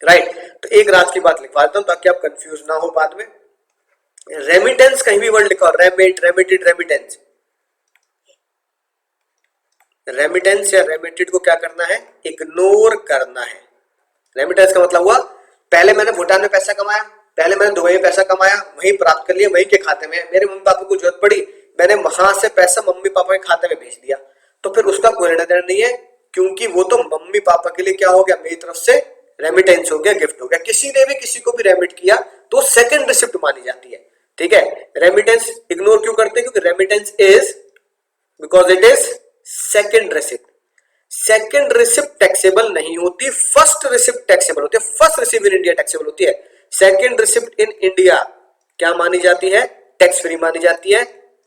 राइट, तो एक रात की बात लिखवा देता हूं ताकि आप कंफ्यूज ना हो बाद में। रेमिटेंस कहीं भी वर्ड लिखा हो, रेमिट, रेमिटेड, रेमिटेंस। रेमिटेंस या रेमिटेड को क्या करना है, इग्नोर करना है। रेमिटेंस का मतलब हुआ पहले मैंने भूटान में पैसा कमाया, पहले मैंने दुबई में पैसा कमाया, वहीं प्राप्त कर लिया, वहीं के खाते में, मेरे मम्मी पापा को जरूरत पड़ी, मैंने वहां से पैसा मम्मी पापा के खाते में भेज दिया, तो फिर उसका कोई लेना देना नहीं है, क्योंकि वो तो मम्मी पापा के लिए क्या हो गया, मेरी तरफ से रेमिटेंस हो गया, गिफ्ट हो गया। किसी ने भी किसी को भी रेमिट किया तो सेकंड रिसिप्ट मानी जाती है, ठीक है। रेमिटेंस इग्नोर क्यों करते हैं, क्योंकि remittance is, because it is second receipt. Second receipt taxable नहीं होती, फर्स्ट रिसिप्ट टैक्सेबल होती है। First receipt in India taxable होती है, सेकंड रिसिप्ट इन इंडिया क्या मानी जाती है, टैक्स फ्री मानी जाती है,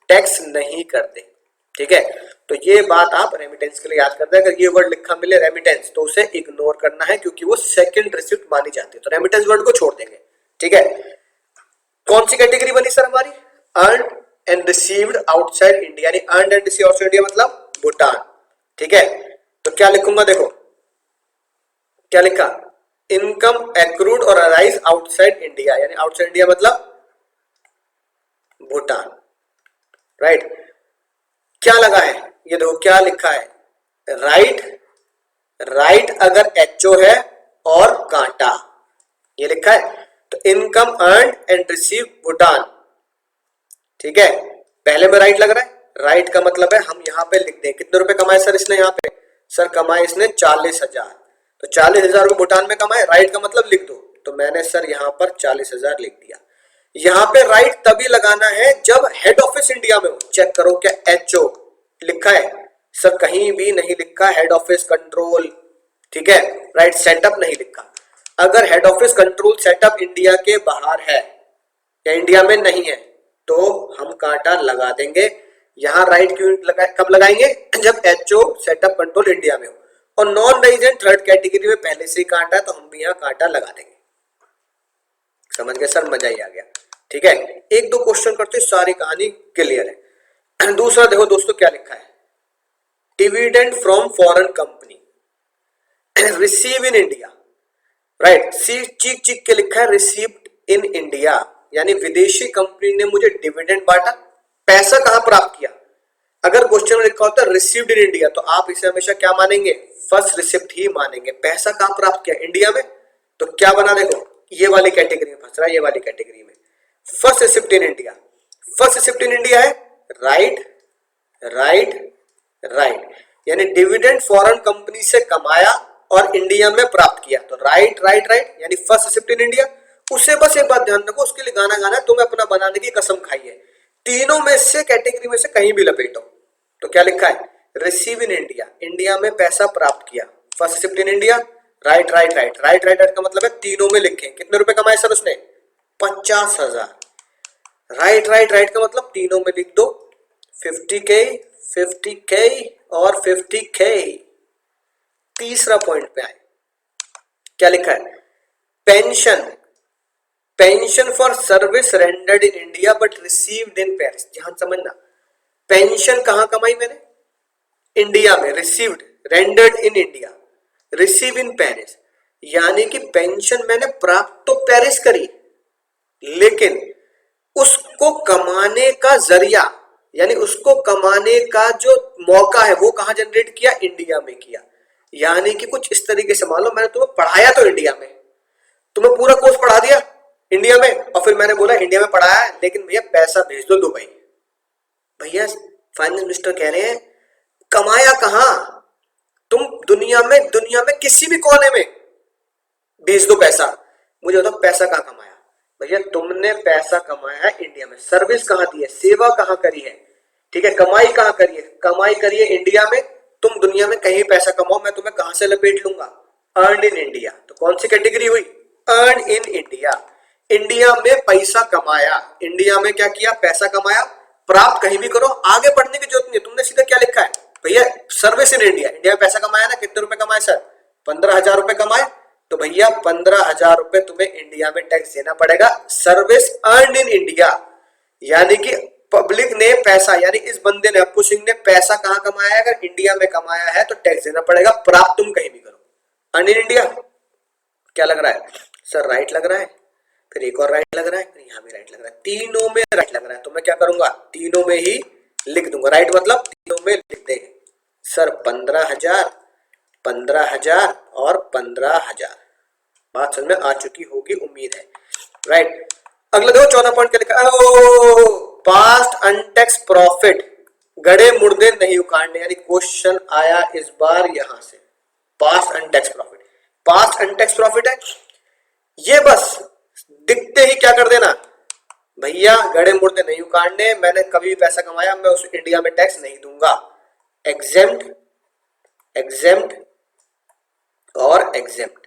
टैक्स नहीं करते, ठीक है। तो ये बात आप रेमिटेंस के लिए याद करते हैं। अगर ये वर्ड लिखा मिले रेमिटेंस तो उसे इग्नोर करना है, क्योंकि वो सेकंड रिसिप्ट मानी जाती है, तो रेमिटेंस वर्ड को छोड़ देंगे, ठीक है। कौन सी कैटेगरी बनी सर हमारी, earn and received outside India, यानी earn and receive outside India मतलब भूटान, ठीक है। तो क्या लिखूंगा देखो, क्या लिखा, इनकम एक्रूड और अराइज आउटसाइड इंडिया, यानी आउटसाइड इंडिया मतलब भूटान, राइट। क्या लगा है, ये देखो क्या लिखा है, राइट, राइट अगर एचओ है और कांटा, ये लिखा है। तो income earn and receive Bhutan, ठीक है, पहले में राइट लग रहा है। राइट का मतलब है हम यहाँ पे लिख दें कितने रुपए कमाए सर इसने, यहाँ पे सर कमाए इसने 40,000, तो 40,000 रुपए भूटान में कमाए, राइट का मतलब लिख दो। तो मैंने सर यहाँ पर 40,000 लिख दिया। यहाँ पे राइट तभी लगाना है जब हेड ऑफिस इंडिया में हो। चेक करो क्या एचओ लिखा है सर, कहीं भी नहीं लिखा हेड ऑफिस कंट्रोल, ठीक है, राइट। सेटअप नहीं लिखा। अगर head office control setup India के बाहर है या इंडिया में नहीं है तो हम कांटा लगा देंगे। यहां राइट क्यों लगाए, कब लगाएंगे, जब एचओ सेटअप कंट्रोल इंडिया में हो। और नॉन रेजिडेंट थर्ड कैटेगरी में पहले से ही कांटा, तो हम भी यहाँ कांटा लगा देंगे। समझ गए सर, मजा ही आ गया, ठीक है। एक दो क्वेश्चन करते सारी कहानी क्लियर है। दूसरा देखो दोस्तों क्या लिखा है, dividend from foreign company receive in India, right. सी चीख चीख के लिखा है रिसीव्ड इन इंडिया, यानी विदेशी कंपनी ने मुझे डिविडेंड बांटा, पैसा कहां प्राप्त किया। अगर क्वेश्चन में लिखा होता है रिसीव्ड इन इंडिया तो आप इसे हमेशा क्या मानेंगे, फर्स्ट रिसिप्ट ही मानेंगे। पैसा कहां प्राप्त किया, इंडिया में, तो क्या बना, देखो ये वाली कैटेगरी में फंस रहा है, ये वाली कैटेगरी में। First receipt in India, first receipt in India है राइट, राइट, राइट, यानी डिविडेंड फॉरेन कंपनी से कमाया और इंडिया में प्राप्त किया, तो राइट, राइट, राइट, यानी फर्स्ट रिसिप्ट इन इंडिया। उससे बस एक बात ध्यान रखो, उसके लिए गाना गाना है, तुम्हें अपना बनाने की कसम खाई है, तीनों में से कैटेगरी में से कहीं भी लपेटो। तो क्या लिखा है, रिसीव इन इंडिया, इंडिया में पैसा प्राप्त किया, फर्स्ट रिसिप्ट इन India, right, right, right, right, right, right का मतलब है तीनों में लिखें। कितने रुपए कमाए सर उसने, 50,000, राइट, राइट, राइट का मतलब तीनों में लिख दो 50K, 50K और 50K। तीसरा पॉइंट पे आए, क्या लिखा है, pension, pension for service rendered in India but received in Paris. ध्यान समझना, पेंशन कहां कमाई मैंने, इंडिया में, received, rendered in India, receive in Paris, यानी कि पेंशन मैंने प्राप्त तो पेरिस करी, लेकिन उसको कमाने का जरिया, यानी उसको कमाने का जो मौका है वो कहां जनरेट किया, इंडिया में किया। यानी कि कुछ इस तरीके से, मान लो मैंने तुम्हें पढ़ाया तो इंडिया में, तुम्हें पूरा कोर्स पढ़ा दिया इंडिया में, और फिर मैंने बोला इंडिया में पढ़ाया है लेकिन भैया पैसा भेज दो दुबई। भैया फाइनेंस मिनिस्टर कह रहे हैं कमाया कहां, तुम दुनिया में किसी भी कोने में भेज दो पैसा, मुझे बताओ पैसा कहां कमाया। भैया तुमने पैसा कमाया है इंडिया में, सर्विस कहां दी है, सेवा कहां करी है, ठीक है, कमाई कहां करी है, कमाई करी है इंडिया में। तुम दुनिया में कहीं पैसा कमाओ, मैं तुम्हें कहां से लपेट लूंगा, अर्न इन इंडिया। तो कौन सी कैटेगरी हुई, अर्न इन इंडिया, इंडिया में पैसा कमाया, इंडिया में क्या किया, पैसा कमाया, प्राप्त कहीं भी करो, आगे बढ़ने की जरूरत नहीं। तुमने सीधा क्या लिखा है भैया, सर्विस इन इंडिया, इंडिया में पैसा कमाया ना, कितने रुपए कमाए सर, 15,000 रुपए कमाए, तो भैया 15,000 रुपए तुम्हें इंडिया में टैक्स देना पड़ेगा, सर्विस अर्न इन इंडिया। यानी कि पब्लिक ने पैसा, यानी इस बंदे ने, अप्पू सिंह ने पैसा कहां कमाया है, अगर इंडिया में कमाया है तो टैक्स देना पड़ेगा, प्राप्त तुम कहीं भी करो, अर्न इन इंडिया। क्या लग रहा है सर, राइट लग रहा है, फिर एक और राइट लग रहा है, फिर यहां भी राइट लग रहा है, तीनों में राइट लग रहा है। तो मैं क्या करूंगा, तीनों में ही लिख दूंगा, राइट मतलब तीनों में लिख देंगे सर 15,000, 15,000 और 15,000। बात समझ में आ चुकी होगी उम्मीद है, राइट। अगला देखो चौथा पॉइंट क्या लिखा है, पास्ट अनटैक्स प्रॉफिट, गड़े मुर्दे नहीं उखाड़ने, यानी क्वेश्चन आया इस बार यहां से, past untaxed profit, past untaxed profit है ये, बस दिखते ही क्या कर देना भैया, गड़े मुर्दे नहीं उखाड़ने, मैंने कभी भी पैसा कमाया मैं उस इंडिया में टैक्स नहीं दूंगा, एग्जेम्प्ट, एग्जेम्प्ट और एग्जेम्प्ट,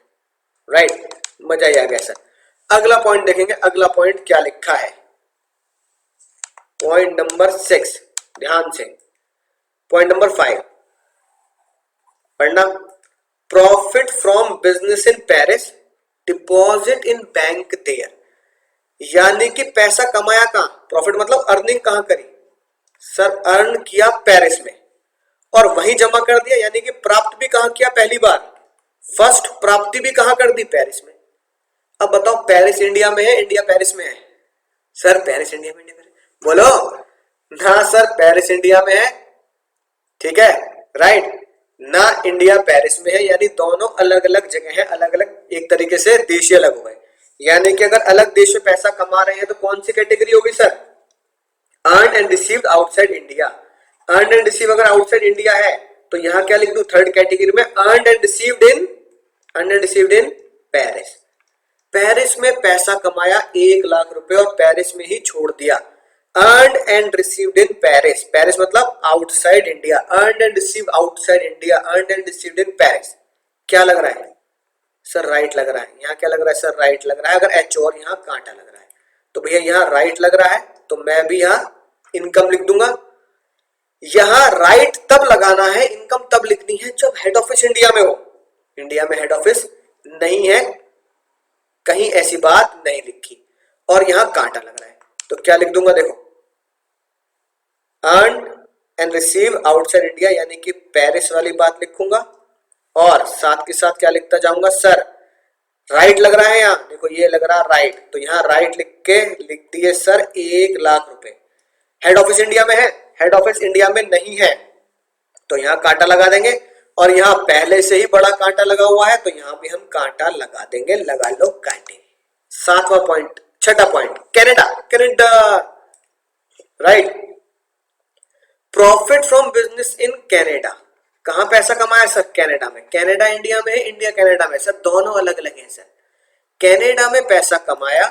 राइट। मजा ही आ गया सर। अगला पॉइंट देखेंगे, अगला पॉइंट क्या लिखा है, पॉइंट नंबर 6, ध्यान से, पॉइंट नंबर 5 पढ़ना, profit from business in Paris, deposit in bank there, यानी कि पैसा कमाया कहां, प्रॉफिट मतलब अर्निंग कहां करी सर, अर्न किया पेरिस में और वहीं जमा कर दिया, यानी कि प्राप्त भी कहां किया, पहली बार फर्स्ट प्राप्ति भी कहां कर दी, पेरिस में। अब बताओ पेरिस इंडिया में है, इंडिया पेरिस में है? सर पेरिस इंडिया में, इंडिया पेरिस, बोलो ना सर, पेरिस इंडिया में है, ठीक है, राइट ना, इंडिया पेरिस में है, यानी दोनों अलग अलग जगह है, अलग अलग, एक तरीके से देश अलग हो गए। यानी कि अगर अलग देश में पैसा कमा रहे हैं तो कौन सी कैटेगरी होगी sir, earn and received outside India. Earn and receive अगर आउटसाइड इंडिया है तो यहां क्या लिख दूं, थर्ड कैटेगरी में earn and received in Paris. Paris में पैसा कमाया 1,00,000 रुपए और पेरिस में ही छोड़ दिया। Earn and received in Paris, Paris मतलब outside India, earn and receive outside India, earn and received in Paris. क्या लग रहा है सर, राइट लग रहा है। यहाँ क्या लग रहा है सर, राइट लग रहा है। अगर एच और यहाँ कांटा लग रहा है तो भैया यहाँ राइट लग रहा है, तो मैं भी यहाँ इनकम लिख दूंगा। यहाँ राइट तब लगाना है, इनकम तब लिखनी है जब हेड ऑफिस इंडिया में हो। इंडिया में हेड ऑफिस नहीं है, कहीं ऐसी बात नहीं लिखी, और यहां कांटा लग रहा है, तो क्या लिख दूंगा, देखो earn and receive outside India, यानी कि पेरिस वाली बात लिखूंगा, और साथ के साथ क्या लिखता जाऊंगा, सर राइट लग रहा है यहाँ, देखो ये लग रहा है राइट, तो यहाँ राइट लिख के लिख दिए सर 1,00,000 रुपए। हेड ऑफिस इंडिया में है, हेड ऑफिस इंडिया में नहीं है, तो यहाँ कांटा लगा देंगे, और यहाँ पहले से ही बड़ा कांटा लगा हुआ है तो यहाँ भी हम कांटा लगा देंगे, लगा लो कांटे। सातवां पॉइंट, छठा point, Canada, Canada, right, profit from business in Canada. कहां पैसा कमाया सर, कनाडा में। कनाडा इंडिया में है, इंडिया कनाडा में, सर दोनों अलग अलग हैं सर। कनाडा में पैसा कमाया,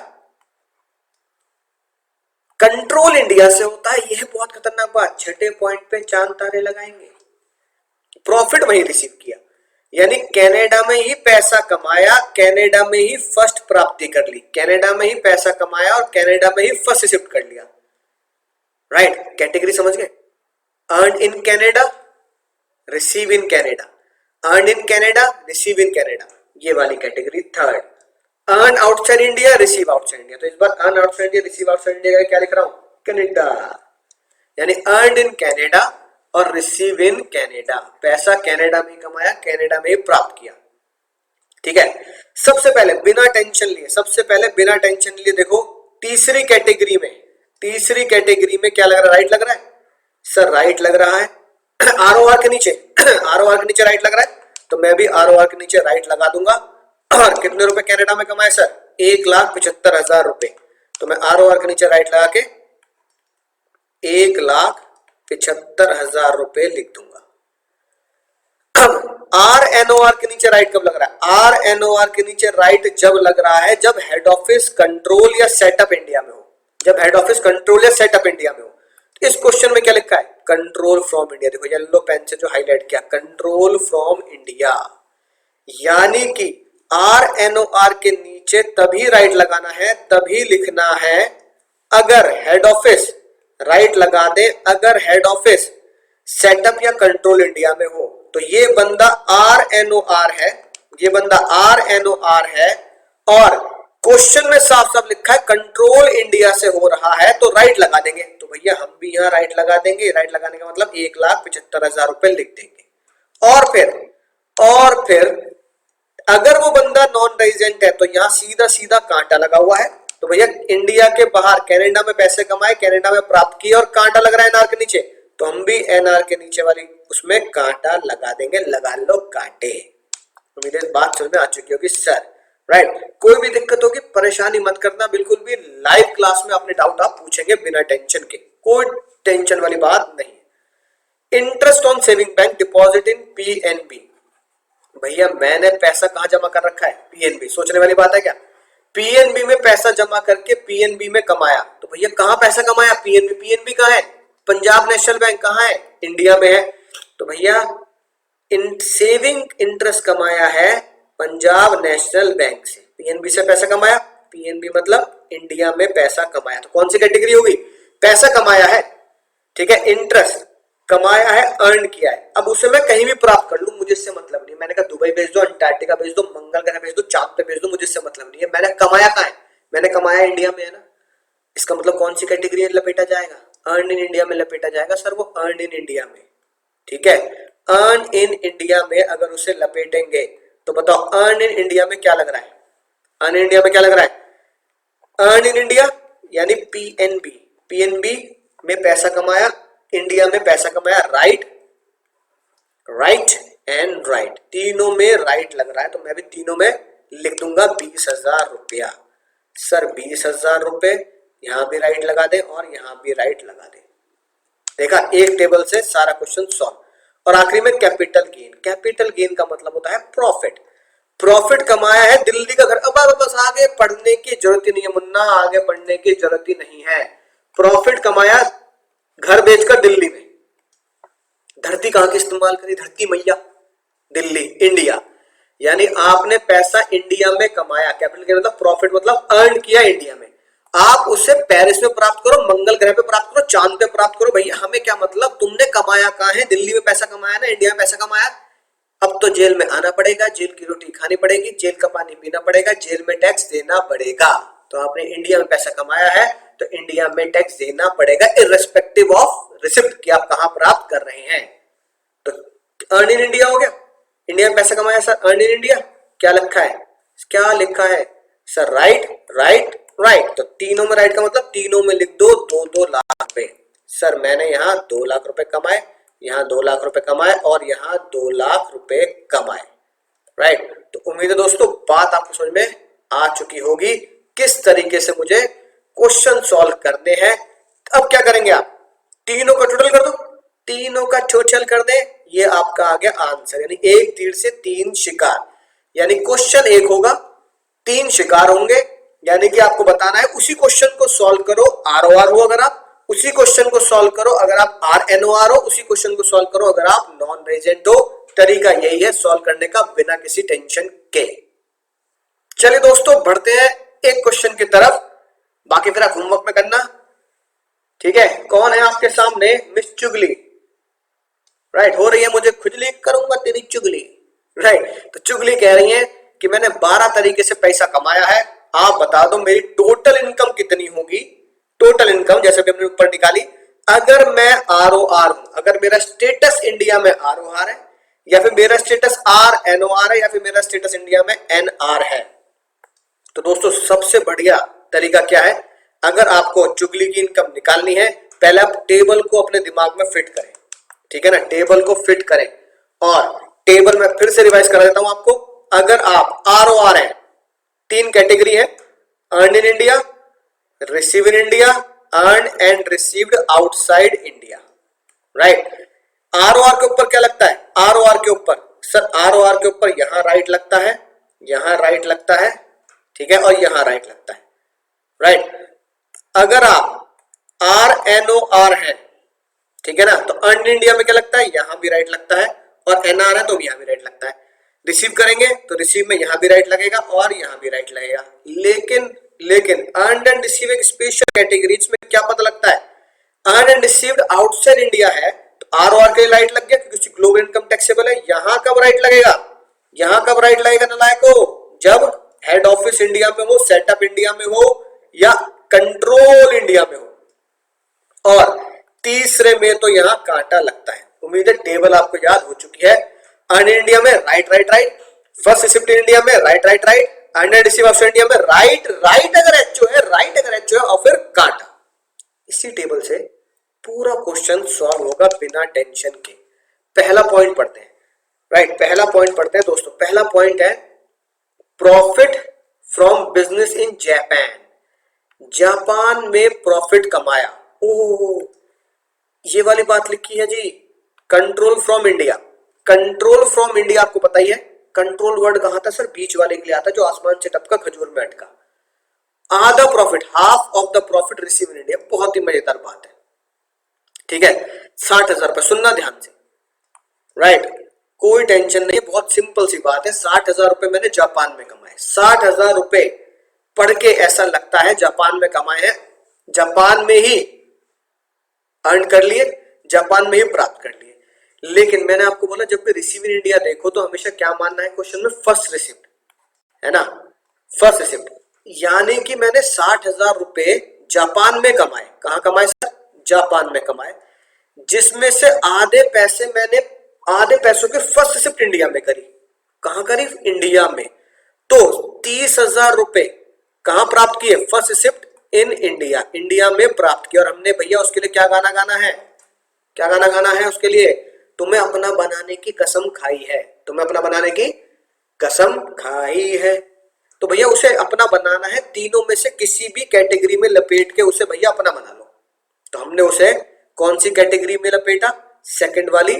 कंट्रोल इंडिया से होता है, यह बहुत खतरनाक बात, छठे पॉइंट पे चांद तारे लगाएंगे। प्रॉफिट वहीं रिसीव किया, यानी कनाडा में ही पैसा कमाया, कनाडा में ही फर्स्ट प्राप्ति कर ली, कनाडा में ही पैसा कमाया और कनाडा में ही फर्स्ट शिफ्ट कर लिया, राइट। कैटेगरी समझ गए, earn in Canada, receive in Canada, earn in Canada, receive in Canada, ये वाली category third. Earn outside India, receive outside India, तो इस बार earn outside India, receive outside India क्या लिख रहा हूं, कनाडा, यानी अर्न इन कनाडा और रिसीव इन कनाडा, पैसा कनाडा में कमाया, कनाडा में प्राप्त किया, ठीक है। सबसे पहले बिना टेंशन लिए, सबसे पहले बिना टेंशन लिए देखो तीसरी कैटेगरी में, तीसरी कैटेगरी में क्या लग रहा है, राइट लग रहा है सर, राइट लग रहा है। आरओआर के नीचे, आरओआर के नीचे राइट लग रहा है, तो मैं भी आरओआर के नीचे राइट लगा दूंगा। और कितने रुपए कनाडा में कमाए सर, 1,75,000 रुपए, तो मैं आरओआर के नीचे राइट लगा के 1,75,000 रुपए लिख दूंगा। अब आर एनओआर के नीचे राइट कब लग रहा है, आर एनओआर के नीचे राइट जब लग रहा है जब हेड ऑफिस कंट्रोल या सेटअप इंडिया में हो, जब हेड ऑफिस कंट्रोल या सेटअप इंडिया में हो। तो इस क्वेश्चन में क्या लिखा है, कंट्रोल फ्रॉम इंडिया, देखो येलो पेन से जो हाईलाइट किया, कंट्रोल फ्रॉम इंडिया, यानी कि आर एनओआर के नीचे तभी राइट लगाना है, तभी लिखना है अगर हेड ऑफिस, राइट लगा दे अगर हेड ऑफिस सेटअप या कंट्रोल इंडिया में हो। तो ये बंदा आर एनओआर है, ये बंदा आर एनओआर है, और क्वेश्चन में साफ साफ लिखा है कंट्रोल इंडिया से हो रहा है, तो राइट लगा देंगे। तो भैया हम भी यहाँ राइट लगा देंगे, राइट लगाने का मतलब 1,75,000 रुपए लिख देंगे। और फिर अगर वो बंदा नॉन रेजिडेंट है तो यहाँ सीधा सीधा कांटा लगा हुआ है, तो भैया इंडिया के बाहर कनाडा में पैसे कमाए, कनाडा में प्राप्त किए, और कांटा लग रहा है एनआर के नीचे, तो हम भी एनआर के नीचे वाली उसमें कांटा लगा देंगे, लगा लो कांटे। उम्मीद है बात समझ में आ चुकी होगी सर, राइट। कोई भी दिक्कत होगी परेशानी मत करना, बिल्कुल भी लाइव क्लास में अपने डाउट आप पूछेंगे बिना टेंशन के, कोई टेंशन वाली बात नहीं। Interest on saving bank deposit in PNB, भैया मैंने पैसा कहां जमा कर रखा है, पीएनबी, सोचने वाली बात है क्या, पीएनबी में पैसा जमा करके पीएनबी में कमाया, तो भैया कहां पैसा कमाया, पीएनबी, पीएनबी कहां है, पंजाब नेशनल बैंक कहां है, इंडिया में है, तो भैया सेविंग इंटरेस्ट कमाया है पंजाब नेशनल बैंक से, पीएनबी से पैसा कमाया, पीएनबी मतलब इंडिया में पैसा कमाया, तो कौन सी कैटेगरी होगी, पैसा कमाया है, ठीक है, इंटरेस्ट कमाया है, अर्न किया है। अब उसे मैं कहीं भी प्राप्त कर लूं, मुझे इससे मतलब नहीं, मैंने कहा दुबई भेज दो, अंटार्कटिका भेज दो, मंगल ग्रह भेज दो, चांद पे भेज दो, मुझे इससे मतलब नहीं है, मैंने कमाया कहां है, मैंने कमाया इंडिया में है ना, इसका मतलब कौन सी कैटेगरी में लपेटा जाएगा, अर्न इन इंडिया में लपेटा जाएगा सर, वो अर्न इन इंडिया में, ठीक है, अर्न इन इंडिया में अगर उसे लपेटेंगे तो बताओ अर्न इन इंडिया में क्या लग रहा है? अर्न इन इंडिया में क्या लग रहा है? अर्न इन इंडिया यानी पीएनबी, पीएनबी में पैसा कमाया, इंडिया में पैसा कमाया, राइट, राइट एंड राइट, तीनों में राइट लग रहा है, तो मैं भी तीनों में लिख दूंगा 20,000 रुपया। सर 20,000 रुपए, यहां भी राइट लगा दे और यहां भी राइट लगा दे। देखा, एक टेबल से सारा क्वेश्चन सॉल्व। और आखिरी में कैपिटल गेन, कैपिटल गेन का मतलब होता है प्रॉफिट। प्रॉफिट कमाया है दिल्ली का घर, अब बस आगे पढ़ने की जरूरत ही नहीं है मुन्ना, आगे पढ़ने की जरूरत ही नहीं है। प्रॉफिट कमाया घर बेचकर दिल्ली में। धरती कहां की इस्तेमाल करी? धरती मैया, दिल्ली, इंडिया। यानी आपने पैसा इंडिया में कमाया, कैपिटल गेन मतलब प्रॉफिट मतलब अर्न किया इंडिया में। आप उसे पेरिस में प्राप्त करो, मंगल ग्रह पे प्राप्त करो, चांद पे प्राप्त करो, भैया हमें क्या मतलब, तुमने कमाया कहां है? दिल्ली में पैसा कमाया ना, इंडिया में पैसा कमाया। अब तो जेल में आना पड़ेगा, जेल की रोटी खानी पड़ेगी, जेल का पानी पीना पड़ेगा, जेल में टैक्स देना पड़ेगा। तो आपने इंडिया में पैसा कमाया है तो इंडिया में टैक्स देना पड़ेगा, इररिस्पेक्टिव ऑफ रिसिप्ट कि आप कहां प्राप्त कर रहे हैं। तो अर्न इन इंडिया हो गया, इंडिया में पैसा कमाया सर, अर्न इन इंडिया। क्या लिखा है? क्या लिखा है सर? Right, right, right. तो तीनों में राइट का मतलब तीनों में लिख दो 2-2 लाख रुपए। सर मैंने यहाँ 2 लाख रुपए कमाए, यहाँ 2 लाख रुपए कमाए और यहाँ 2 लाख रुपए कमाए, राइट। तो उम्मीद है दोस्तों बात आपको समझ में आ चुकी होगी किस तरीके से मुझे क्वेश्चन सॉल्व करने हैं। अब क्या करेंगे आप? तीनों का टोटल कर दो, तीनों का टोटल कर दे, ये आपका आ गया आंसर। यानी एक तीर से 3 शिकार, यानी क्वेश्चन एक होगा, 3 शिकार होंगे। यानी कि आपको बताना है उसी क्वेश्चन को सॉल्व करो, आरओआर हो अगर आप, उसी क्वेश्चन को सॉल्व करो अगर आप आरएनओआर हो, उसी क्वेश्चन को सॉल्व करो अगर आप नॉन रेजिडेंट हो। तरीका यही है सॉल्व करने का बिना किसी टेंशन के। चलिए दोस्तों बढ़ते हैं एक क्वेश्चन की तरफ, बाकी फिर आप होमवर्क में करना, ठीक है। कौन है आपके सामने? मिस चुगली, राइट। हो रही है मुझे खुजली, करूंगा तेरी चुगली, राइट। तो चुगली कह रही है कि मैंने 12 तरीके से पैसा कमाया है, आप बता दो मेरी टोटल इनकम कितनी होगी। टोटल इनकम जैसे कि हमने ऊपर निकाली, अगर मैं आरओआर हूं, अगर मेरा स्टेटस इंडिया में आरओआर है, या फिर मेरा स्टेटस आरएनओआर है, या फिर मेरा स्टेटस इंडिया में एनआर है। तो दोस्तों सबसे बढ़िया तरीका क्या है? अगर आपको चुगली की इनकम निकालनी है, पहले आप टेबल को अपने दिमाग में फिट करें, ठीक है ना, टेबल को फिट करें। और टेबल में फिर से रिवाइज करा देता हूं आपको। अगर आप आरओआर है, 3 कैटेगरी है, earn in India, receive in India, earn and received outside India, right. ROR के ऊपर क्या लगता है? आरओआर के ऊपर सर, आरओआर के ऊपर यहां राइट लगता है, यहां राइट लगता है, ठीक है, और यहां राइट लगता है, राइट। अगर आप आरएनओआर है, ठीक है ना, तो अर्न इंडिया में क्या लगता है? यहां भी राइट लगता है, और एनआर है तो यहां भी राइट लगता है। रिसीव करेंगे तो रिसीव में यहां भी राइट लगेगा और यहां भी राइट लगेगा। लेकिन अर्न एंड रिसीव एक स्पेशल कैटेगरीज में क्या पता लगता है? Earn and received outside India है तो आरओआर के लिए राइट लग गया क्योंकि ग्लोबल इनकम टैक्सेबल है। यहां कब राइट लगेगा? यहां कब राइट लगेगा नालायको? जब हेड ऑफिस इंडिया में हो, सेटअप इंडिया में हो, या कंट्रोल इंडिया में हो। और तीसरे में तो यहां कांटा लगता है। उम्मीद है टेबल आपको याद हो चुकी है। अर्न इंडिया में right right right, first receipt India में right right right, earn and receive of India में राइट राइट अगर एचओ है, राइट अगर एचओ है, और फिर कांटा। इसी टेबल से पूरा क्वेश्चन सॉल्व होगा बिना टेंशन के। पहला पॉइंट पढ़ते हैं, राइट, पहला पॉइंट पढ़ते हैं दोस्तों। पहला पॉइंट है profit from business in Japan. Japan में प्रॉफिट कमाया। ओह, ये वाली बात लिखी है जी, control from India. Control from India आपको पता ही है। कंट्रोल वर्ड कहां था सर? बीच वाले के लिए आता, जो आसमान से टपका खजूर में अटका। आधा profit, half of the profit receive in India. बहुत ही मजेदार बात है, ठीक है। 60,000 रुपए, सुनना ध्यान से, राइट, कोई टेंशन नहीं, बहुत सिंपल सी बात है। 60,000 रुपए मैंने जापान में कमाए। 60,000 रुपए पढ़ के ऐसा लगता है जापान में कमाए हैं, जापान में ही अर्न कर लिए, जापान में ही प्राप्त कर लिए। लेकिन मैंने आपको बोला जब भी रिसीव इन इंडिया देखो तो हमेशा क्या मानना है क्वेश्चन में? फर्स्ट रिसिप्ट, है ना, फर्स्ट रिसिप्ट। यानी कि मैंने 60,000 रुपए जापान में कमाए। कहां कमाए सर? जापान में कमाए, जिसमें से आधे पैसे मैंने, आधे पैसों की फर्स्ट रिसिप्ट इंडिया में करी। कहां करी? इंडिया में। तो 30,000 रुपए कहां प्राप्त किए? फर्स्ट रिसिप्ट इन इंडिया, इंडिया में प्राप्त किया। और हमने भैया उसके लिए क्या गाना गाना है? क्या गाना गाना है उसके लिए? तुम्हें अपना बनाने की कसम खाई है, तुम्हें अपना बनाने की कसम खाई है। तो भैया उसे अपना बनाना है, तीनों में से किसी भी कैटेगरी में लपेट के उसे भैया अपना बना लो। तो हमने उसे कौन सी कैटेगरी में लपेटा? सेकंड वाली,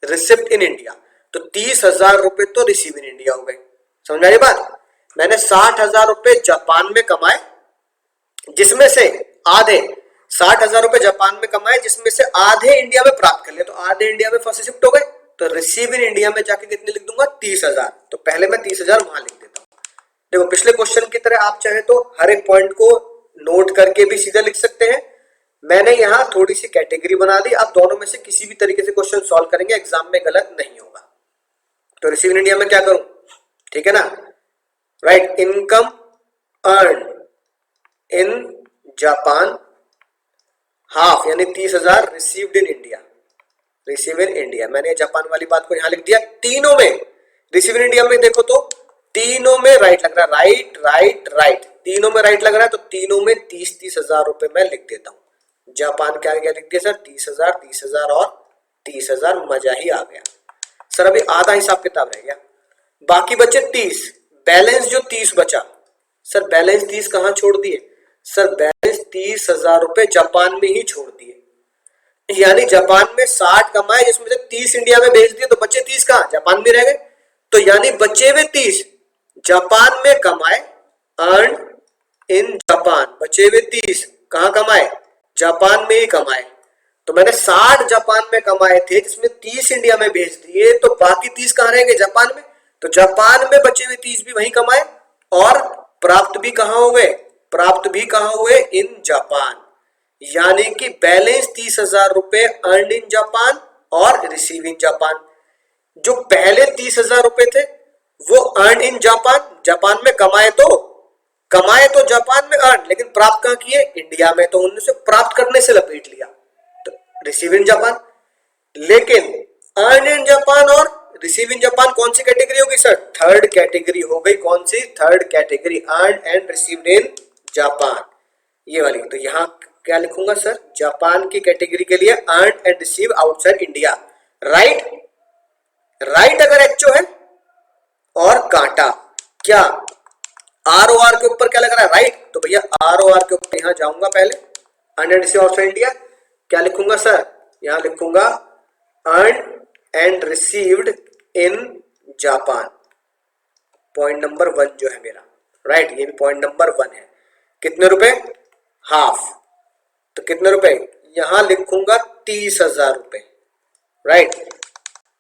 रिसिप्ट इन इंडिया। तो 30,000 रुपए तो रिसीव इन इंडिया हो गए। समझ में आई बात? मैंने 60,000 रुपए जापान में कमाए, जिसमें से आधे 60,000 रुपए जापान में कमाए, जिसमें से आधे इंडिया में प्राप्त कर लिए। तो आधे इंडिया में फर्स्ट शिफ्ट हो गए। तो रिसीव इन इंडिया में जाके कितने लिख दूंगा? 30,000। तो पहले मैं 30,000 वहां लिख देता हूं। देखो पिछले क्वेश्चन की तरह आप चाहे तो हर एक पॉइंट को नोट करके भी सीधा लिख सकते हैं। मैंने यहां थोड़ी सी कैटेगरी बना दी। आप दोनों में से किसी भी तरीके से क्वेश्चन सॉल्व करेंगे, एग्जाम में गलत नहीं होगा। तो रिसीव इन इंडिया में क्या करूं? ठीक है ना, right. Income earn in Japan half, यानी 30,000 received in India, receive in India. मैंने जापान वाली बात को यहां लिख दिया। तीनों में रिसीव इन इंडिया में देखो तो तीनों में राइट लग रहा है, राइट राइट राइट, तीनों में राइट लग रहा है। तो तीनों में 30,000 रुपए मैं लिख देता हूं। जापान क्या क्या लिख दिया सर? 30,000, 30,000 और 30,000। मजा ही आ गया सर। अभी आधा हिसाब किताब रह गया, बाकी बचे 30। बैलेंस जो 30 बचा सर, बैलेंस 30 कहां छोड़ दिए सर? बैलेंस 30,000 रुपए जापान में ही छोड़ दिए। यानी जापान में 60 कमाए, जिसमें से 30 इंडिया में भेज दिए। तो बचे 30 कहां? जापान में रह गए। तो यानी बचे हुए 30 जापान में कमाए, अर्न इन जापान। बचे हुए 30 कहां कमाए? जापान में ही कमाए। तो मैंने 60 जापान में कमाए थे, जिसमें 30 इंडिया में भेज दिए। तो बाकी 30 कहां रहेंगे? जापान में। तो जापान में बचे हुए 30 भी वहीं कमाए, और प्राप्त भी कहां हुए? प्राप्त भी कहां हुए? In Japan. यानी कि बैलेंस 30,000 रुपए अर्न इन जापान और रिसीव इन जापान। जो पहले 30,000 रुपए थे वो अर्न इन जापान, जापान में कमाए तो जापान में अर्न, लेकिन प्राप्त कहां किए? इंडिया में। तो उनसे प्राप्त करने से लपेट लिया, तो रिसीव इन जापान। लेकिन अर्न इन जापान और रिसीव इन जापान कौन सी कैटेगरी होगी सर? थर्ड कैटेगरी हो गई। कौन सी? Third category, earn and received in Japan, ये वाली। तो यहां क्या लिखूंगा सर? जापान की कैटेगरी के लिए earn and receive outside India, right. Right अगर एचओ है और कांटा, क्या आर ओ आर के ऊपर क्या लग रहा है? राइट। तो भैया आर ओ आर के ऊपर यहां जाऊंगा पहले, earn and receive outside India. क्या लिखूंगा सर? यहां लिखूंगा earn and received in Japan. Point number 1 जो है मेरा, राइट, ये भी पॉइंट नंबर 1 है। कितने रुपए? हाफ। तो कितने रुपए? यहां लिखूंगा 30,000 रुपए, राइट।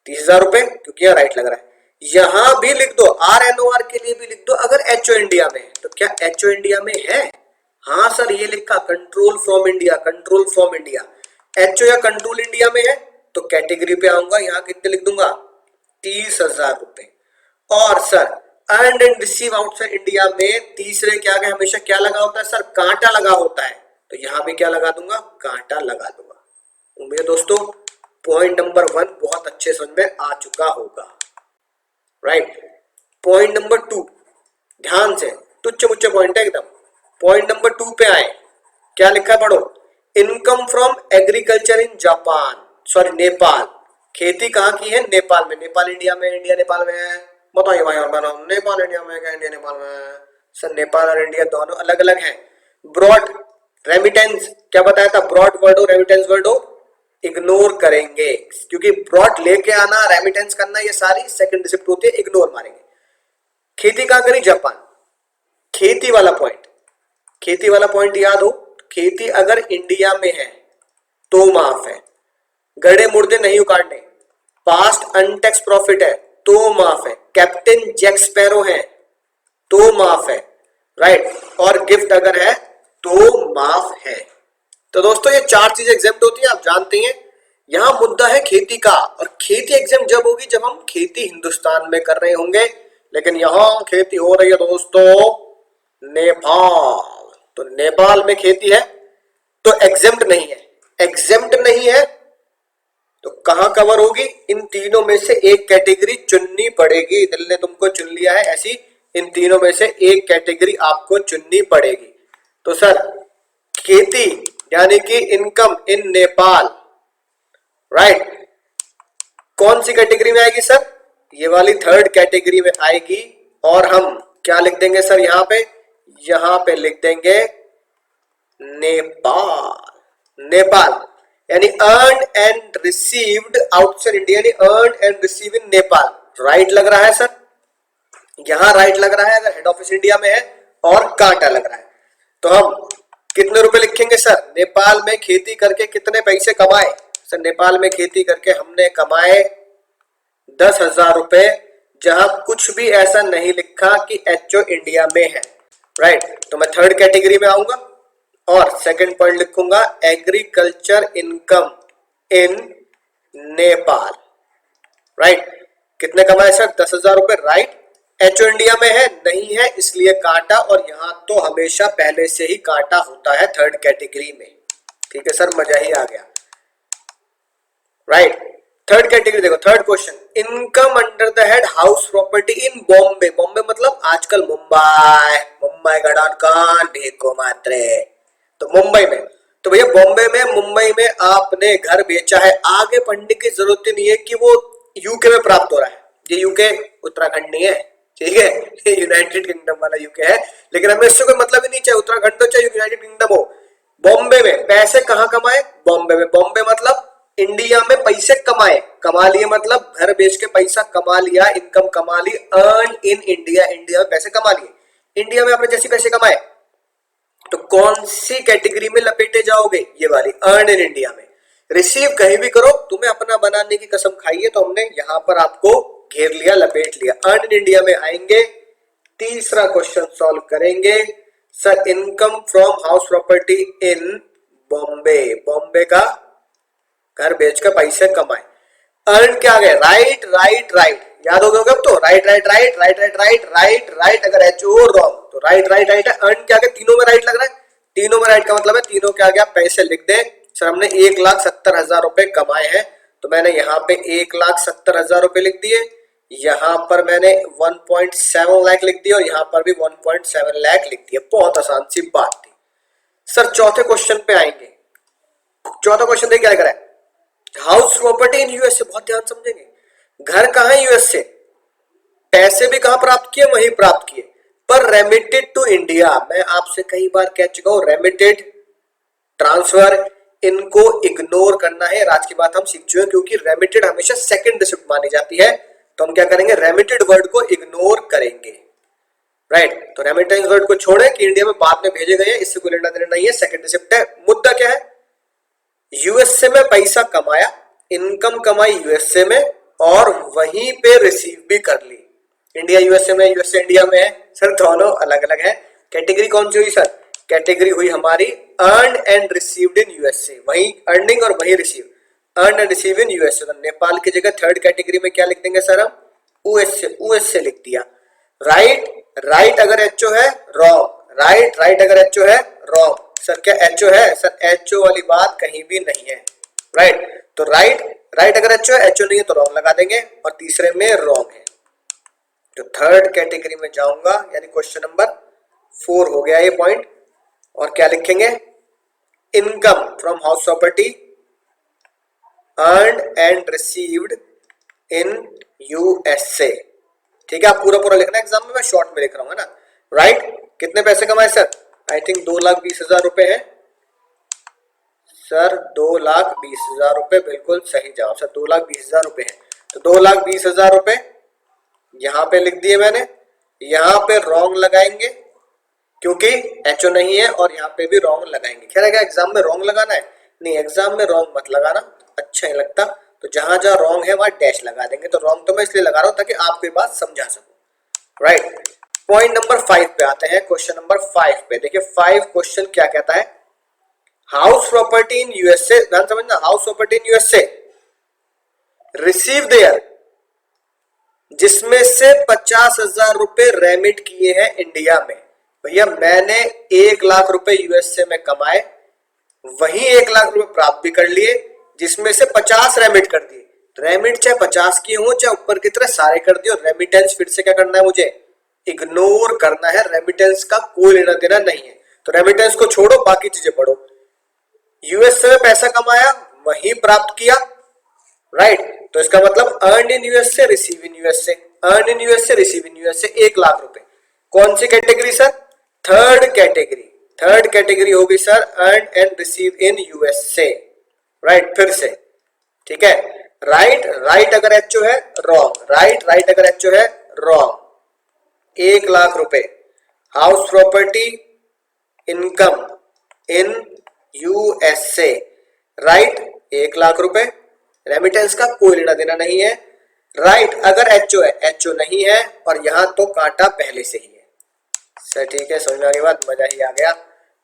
30,000 रुपए, क्योंकि यहां राइट लग रहा है। यहां भी लिख दो, आर एन ओ आर के लिए भी लिख दो अगर एचओ इंडिया में है। तो क्या एचओ इंडिया में है? हाँ सर, ये लिखा control from India, control from India. HO या कंट्रोल इंडिया में है तो कैटेगरी पे आऊंगा, यहां कितने लिख दूंगा? 30,000 रुपए। और sir earn and receive outside India में तीसरे के आगे हमेशा क्या लगा होता है सर? कांटा लगा होता है। तो यहां भी क्या लगा दूंगा? कांटा लगा दूंगा। उम्मीद है दोस्तों पॉइंट नंबर 1 बहुत अच्छे समझ में आ चुका होगा, राइट। पॉइंट नंबर 2 ध्यान से, तुच्छ मुच्छ पॉइंट है एकदम। पॉइंट नंबर 2 पे आए, क्या लिखा है पढ़ो? Income from agriculture in Japan, sorry Nepal. खेती कहां की है? नेपाल में। नेपाल इंडिया में, इंडिया नेपाल में है? बताइए भाई और बहनों, नेपाल इंडिया में क्या इंडिया नेपाल में है? सर नेपाल और इंडिया दोनों अलग अलग हैं। ब्रॉड रेमिटेंस क्या बताया था? ब्रॉड वर्ड हो, रेमिटेंस वर्ड हो, इग्नोर करेंगे, क्योंकि ब्रॉड लेके आना, रेमिटेंस करना, ये सारी सेकंड रिसिप्ट होती है, इग्नोर मारेंगे। खेती कहां करी? जापान। खेती वाला पॉइंट, खेती वाला पॉइंट याद हो, खेती अगर इंडिया में है तो माफ है, गड़े मुर्दे नहीं उकाड़ने, पास्ट अनटैक्स प्रॉफिट है तो माफ है, कैप्टन जैक स्पैरो है तो माफ है, राइट, और गिफ्ट अगर है तो माफ है। तो दोस्तों ये 4 चीजें एग्जेम्प्ट होती है, आप जानते हैं। यहां मुद्दा है खेती का, और खेती एग्जेम्प्ट जब होगी जब हम खेती हिंदुस्तान में कर रहे होंगे, लेकिन यहां खेती हो रही है दोस्तों नेपाल। तो नेपाल में खेती है तो एग्जेम्प्ट नहीं है, एग्जेम्प्ट नहीं है तो कहां कवर होगी? इन तीनों में से एक कैटेगरी चुननी पड़ेगी। दिल ने तुमको चुन लिया है, ऐसी इन तीनों में से एक कैटेगरी आपको चुननी पड़ेगी। तो सर खेती यानी कि इनकम इन नेपाल, राइट, कौन सी कैटेगरी में आएगी सर? ये वाली थर्ड कैटेगरी में आएगी। और हम क्या लिख देंगे सर यहां पे? यहां पे लिख देंगे नेपाल। नेपाल यानी earn and received outside India, यानी earn and receive in Nepal. Right लग रहा है सर? यहां राइट लग रहा है अगर हेड ऑफिस इंडिया में है, और कांटा लग रहा है। तो हम कितने रुपए लिखेंगे सर? नेपाल में खेती करके कितने पैसे कमाए? सर नेपाल में खेती करके हमने कमाए 10,000 रुपए, जहां कुछ भी ऐसा नहीं लिखा कि एचओ इंडिया में है, राइट। तो मैं थर्ड कैटेगरी में आऊंगा और सेकंड पॉइंट लिखूंगा एग्रीकल्चर इनकम इन नेपाल, राइट। कितने कमाए सर? 10,000 रुपए, राइट। एचओ इंडिया में है नहीं है, इसलिए कांटा, और यहां तो हमेशा पहले से ही कांटा होता है थर्ड कैटेगरी में। ठीक है सर, मजा ही आ गया, राइट। थर्ड कैटेगरी देखो, third question, income under the head house property in Bombay. Bombay मतलब आजकल मुंबई, मुंबई का .com ढेको मात्रे, तो मुंबई में। तो भैया बॉम्बे में, मुंबई में आपने घर बेचा है, आगे पढ़ने की जरूरत ही नहीं है कि वो यूके में प्राप्त हो रहा है। ये यूके उत्तराखंड नहीं है, ठीक है, ये यूनाइटेड किंगडम वाला यूके है, लेकिन हमें इससे कोई मतलब ही नहीं, चाहे उत्तराखंड हो चाहे यूनाइटेड किंगडम हो। बॉम्बे में पैसे कहां कमाए? बॉम्बे में। बॉम्बे मतलब इंडिया में पैसे कमाए, कमा लिए मतलब घर बेच के पैसा कमा लिया, इनकम कमा ली, अर्न इन इंडिया, इंडिया में पैसे कमा लिए। इंडिया में आपने जैसे पैसे कमाए, तो कौन सी कैटेगरी में लपेटे जाओगे? ये वाली, अर्न इन इंडिया में। रिसीव कहीं भी करो, तुम्हें अपना बनाने की कसम खाई है, तो हमने यहां पर आपको घेर लिया, लपेट लिया, अर्न इन इंडिया में आएंगे। तीसरा क्वेश्चन सॉल्व करेंगे sir, income from house property in Bombay. Bombay का घर बेचकर पैसे कमाए, अर्न क्या आ गया? राइट राइट राइट, याद हो गया अब तो, right right right right right right right right, अगर एच ओ रॉन्ग तो राइट राइट राइट है। अर्न क्या आ गया? तीनों में राइट लग रहा है, तीनों में राइट का मतलब है तीनों क्या आ गया? पैसे लिख दे सर। हमने 1,70,000 रुपए कमाए हैं, तो मैंने यहाँ पे 1,70,000 रुपए लिख दिए, यहाँ पर मैंने 1.7 लाख लिख दिया, और यहाँ पर भी 1.7 लाख लिख दिया। बहुत आसान सी बात थी सर। चौथे क्वेश्चन पे आएंगे। चौथा क्वेश्चन देखिए क्या लिख रहा है, हाउस प्रॉपर्टी इन यूएसए। बहुत ध्यान समझेंगे, घर कहां है? यूएसए। पैसे भी कहां प्राप्त किए? वहीं प्राप्त किए, पर रेमिटेड टू इंडिया। मैं आपसे कई बार कह चुका हूं, रेमिटेड, ट्रांसफर, इनको इग्नोर करना है। आज की बात हम सीख चुके हैं, क्योंकि रेमिटेड हमेशा सेकंड रिसिप्ट मानी जाती है, तो हम क्या करेंगे? रेमिटेड वर्ड को इग्नोर करेंगे, राइट। तो रेमिटेंस वर्ड को छोड़े कि इंडिया में बाद में भेजे गए, इससे कोई लेना देना नहीं है, सेकंड रिसिप्ट है। मुद्दा क्या है? यूएसए में पैसा कमाया, इनकम कमाई यूएसए में, और वहीं पे रिसीव भी कर ली। इंडिया यूएसए में, यूएसए इंडिया में है सर, दोनों अलग अलग है। कैटेगरी कौन सी हुई सर? कैटेगरी हुई हमारी earn and received in USA, वहीं अर्निंग और वहीं receive, earn and receive in USA. तो नेपाल की जगह थर्ड कैटेगरी में क्या लिख देंगे सर हम? यूएसए, यूएसए लिख दिया, राइट। राइट अगर एचओ है, रॉन्ग, राइट राइट अगर एचओ है, रॉन्ग। सर क्या एचओ है? सर एचओ वाली बात कहीं भी नहीं है, राइट। तो राइट राइट अगर एचओ है, एचओ नहीं है तो रॉन्ग लगा देंगे, और तीसरे में रॉन्ग है। तो थर्ड कैटेगरी में जाऊंगा, यानी क्वेश्चन नंबर 4 हो गया ये पॉइंट। और क्या लिखेंगे? Income from house property earn and received in USA. ठीक है, आप पूरा पूरा लिखना एग्जाम में, मैं शॉर्ट में लिख रहा हूँ, है ना, राइट। कितने पैसे कमाए सर? आई थिंक 2,20,000 रुपए है सर, 2,20,000 रुपए, बिल्कुल सही जवाब सर, 2,20,000 रुपए है। तो 2,20,000 रुपए यहां पे लिख दिए मैंने, यहां पे रॉन्ग लगाएंगे क्योंकि एचओ नहीं है, और यहाँ पे भी रॉन्ग लगाएंगे। खैर क्या एग्जाम में रॉन्ग लगाना है? नहीं, एग्जाम में रॉन्ग मत लगाना, अच्छा नहीं लगता। तो जहां जहां रॉन्ग है वहां डैश लगा देंगे। तो रॉन्ग तो मैं इसलिए लगा रहा हूं ताकि आपको ये बात समझा सकूं, राइट। पॉइंट नंबर 5 पे आते हैं, क्वेश्चन नंबर 5 पे। देखिए 5 क्वेश्चन क्या कहता है, हाउस प्रॉपर्टी इन यूएसए, ध्यान समझना, house property in USA receive there, जिसमें से 50,000 रुपए रेमिट किए हैं इंडिया में। भैया मैंने 1 लाख रुपए यूएसए में कमाए, वहीं 1 लाख रुपए प्राप्त भी कर लिए, जिसमें से 50 रेमिट कर दिए। रेमिट चाहे 50 की हो चाहे ऊपर की तरह सारे कर दिए, और रेमिटेंस फिर से क्या करना है, मुझे इग्नोर करना है। रेमिटेंस का कोई लेना देना नहीं है, तो रेमिटेंस को छोड़ो, बाकी चीजें पढ़ो। यूएसए में पैसा कमाया, वहीं प्राप्त किया, राइट। तो इसका मतलब earn in USA, receive in USA, earn in USA, receive in USA, 1 lakh रुपए। कौन सी category sir? Third category. Third category होगी sir earn and receive in USA, right. फिर से ठीक है, राइट राइट अगर एचओ है रॉन्ग, राइट राइट अगर एचओ है रॉन्ग। 1 लाख रुपए house property income in USA, right. 1 lakh रुपए, रेमिटेंस का कोई लेना देना नहीं है, राइट। अगर एचओ है, एचओ नहीं है, और यहां तो कांटा पहले से ही है सर। ठीक है, समझ में आ गई बात, मजा ही आ गया।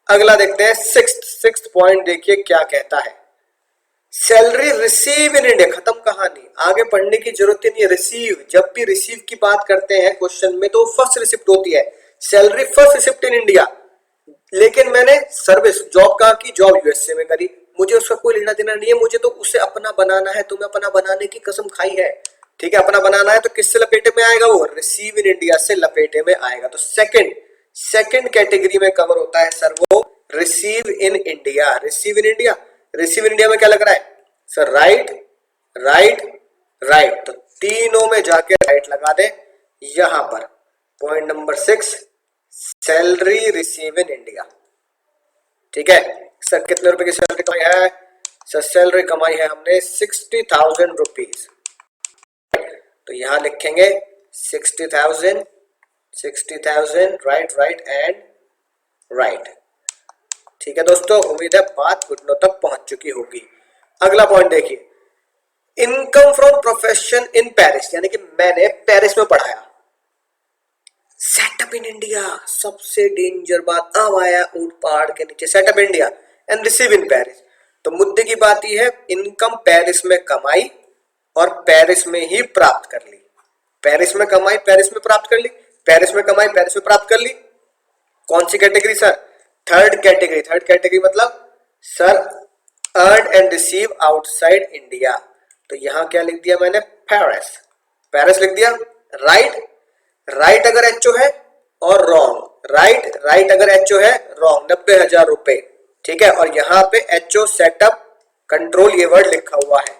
अगला देखते हैं सिक्स्थ पॉइंट, देखिए क्या कहता है। सैलरी रिसीव इन इंडिया, खत्म कहानी, आगे पढ़ने की जरूरत ही नहीं है। रिसीव, जब भी रिसीव की बात करते हैं क्वेश्चन में तो फर्स्ट रिसिप्ट होती है। Salary first receipt in India, लेकिन मैंने सर्विस जॉब कहाँ की, जॉब यूएसए में करी, मुझे उसका कोई लेना देना नहीं है, मुझे तो उसे अपना बनाना है। तुम्हें अपना बनाने की कसम खाई है, ठीक है। अपना बनाना है तो किससे लपेटे में आएगा, वो रिसीव इन इंडिया से लपेटे में आएगा। तो सेकंड कैटेगरी में कवर होता है सर वो receive in India. Receive in India, receive in India में क्या लग रहा है सर, राइट राइट राइट। तो तीनों में जाके राइट लगा दे। यहां पर point number 6, salary receive in India, ठीक है। सर कितने रुपए की सैलरी कमाई है सर? सैलरी कमाई है हमने 60,000 रुपीज। तो यहां लिखेंगे 60,000 राइट राइट एंड राइट। ठीक है दोस्तों, उम्मीद है बात घुटनों तक पहुंच चुकी होगी। अगला पॉइंट देखिए, income from profession in Paris, यानी कि मैंने पेरिस में पढ़ाया। सेटअप इन इंडिया, सबसे डेंजर बात, अब आया ऊंट पहाड़ के नीचे। Setup India and receive in Paris. तो मुद्दे की बात यह है, इनकम पेरिस में कमाई और पेरिस में ही प्राप्त कर ली। पेरिस में कमाई, पेरिस में प्राप्त कर ली, पेरिस में कमाई, पेरिस में प्राप्त कर ली। कौन सी category sir? Third category. Third category मतलब sir earn and receive outside India. तो यहां क्या लिख दिया मैंने, पेरिस, पेरिस लिख दिया, राइट। राइट अगर एचओ है और रॉन्ग, राइट राइट अगर एचओ है रॉन्ग, 90,000 रुपए, ठीक है। और यहां पे एचओ सेटअप कंट्रोल ये वर्ड लिखा हुआ है,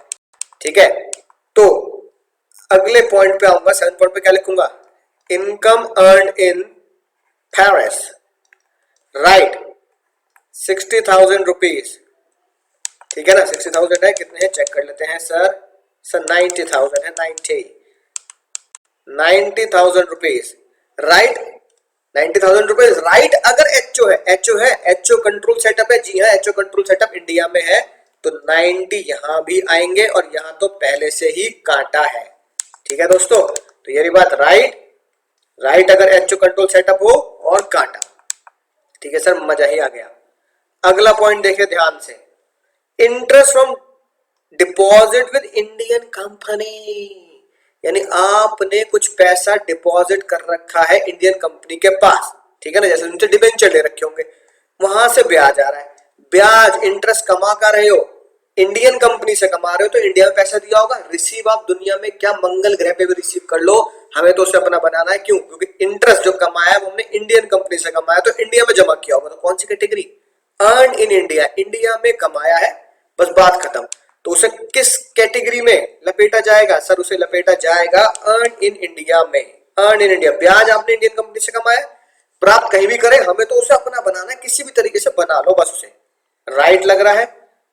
ठीक है। तो अगले पॉइंट पे आऊंगा, 7 पॉइंट पे क्या लिखूंगा, income earn in Paris, right, 60,000 rupees, ठीक है ना। 60,000 है, कितने हैं चेक कर लेते हैं सर। सर 90,000 है, 90,000 रुपीज, राइट। 90,000 rupees, right. अगर एचओ है, एचओ है, एचओ कंट्रोल सेटअप है, जी हाँ एचओ कंट्रोल सेटअप इंडिया में है, तो 90 यहां भी आएंगे, और यहां तो पहले से ही काटा है, ठीक है दोस्तों। तो ये बात, राइट राइट अगर एचओ कंट्रोल सेटअप हो और काटा, ठीक है सर, मजा ही आ गया। अगला पॉइंट देखिए ध्यान से, interest from deposit with Indian company, यानी आपने कुछ पैसा डिपॉजिट कर रखा है इंडियन कंपनी के पास, ठीक है ना। जैसे उनसे डिबेंचर ले रखे होंगे, वहां से ब्याज आ रहा है। ब्याज इंटरेस्ट कमा कर रहे हो, इंडियन कंपनी से कमा रहे हो, तो इंडिया में पैसा दिया होगा। रिसीव आप दुनिया में क्या मंगल ग्रह पे भी रिसीव कर लो, हमें तो उसे अपना बनाना है। क्यों? क्योंकि इंटरेस्ट जो कमाया वो हमने इंडियन कंपनी से कमाया, तो इंडिया में जमा किया होगा। तो कौन सी category? Earn in India, India में कमाया है, बस बात खत्म। तो उसे किस कैटेगरी में लपेटा जाएगा सर? उसे लपेटा जाएगा अर्न इन इंडिया में। अर्न इन इंडिया, ब्याज आपने इंडियन कंपनी से कमाया, प्राप्त कहीं भी करें, हमें तो उसे अपना बनाना है, किसी भी तरीके से बना लो बस उसे। राइट लग रहा है,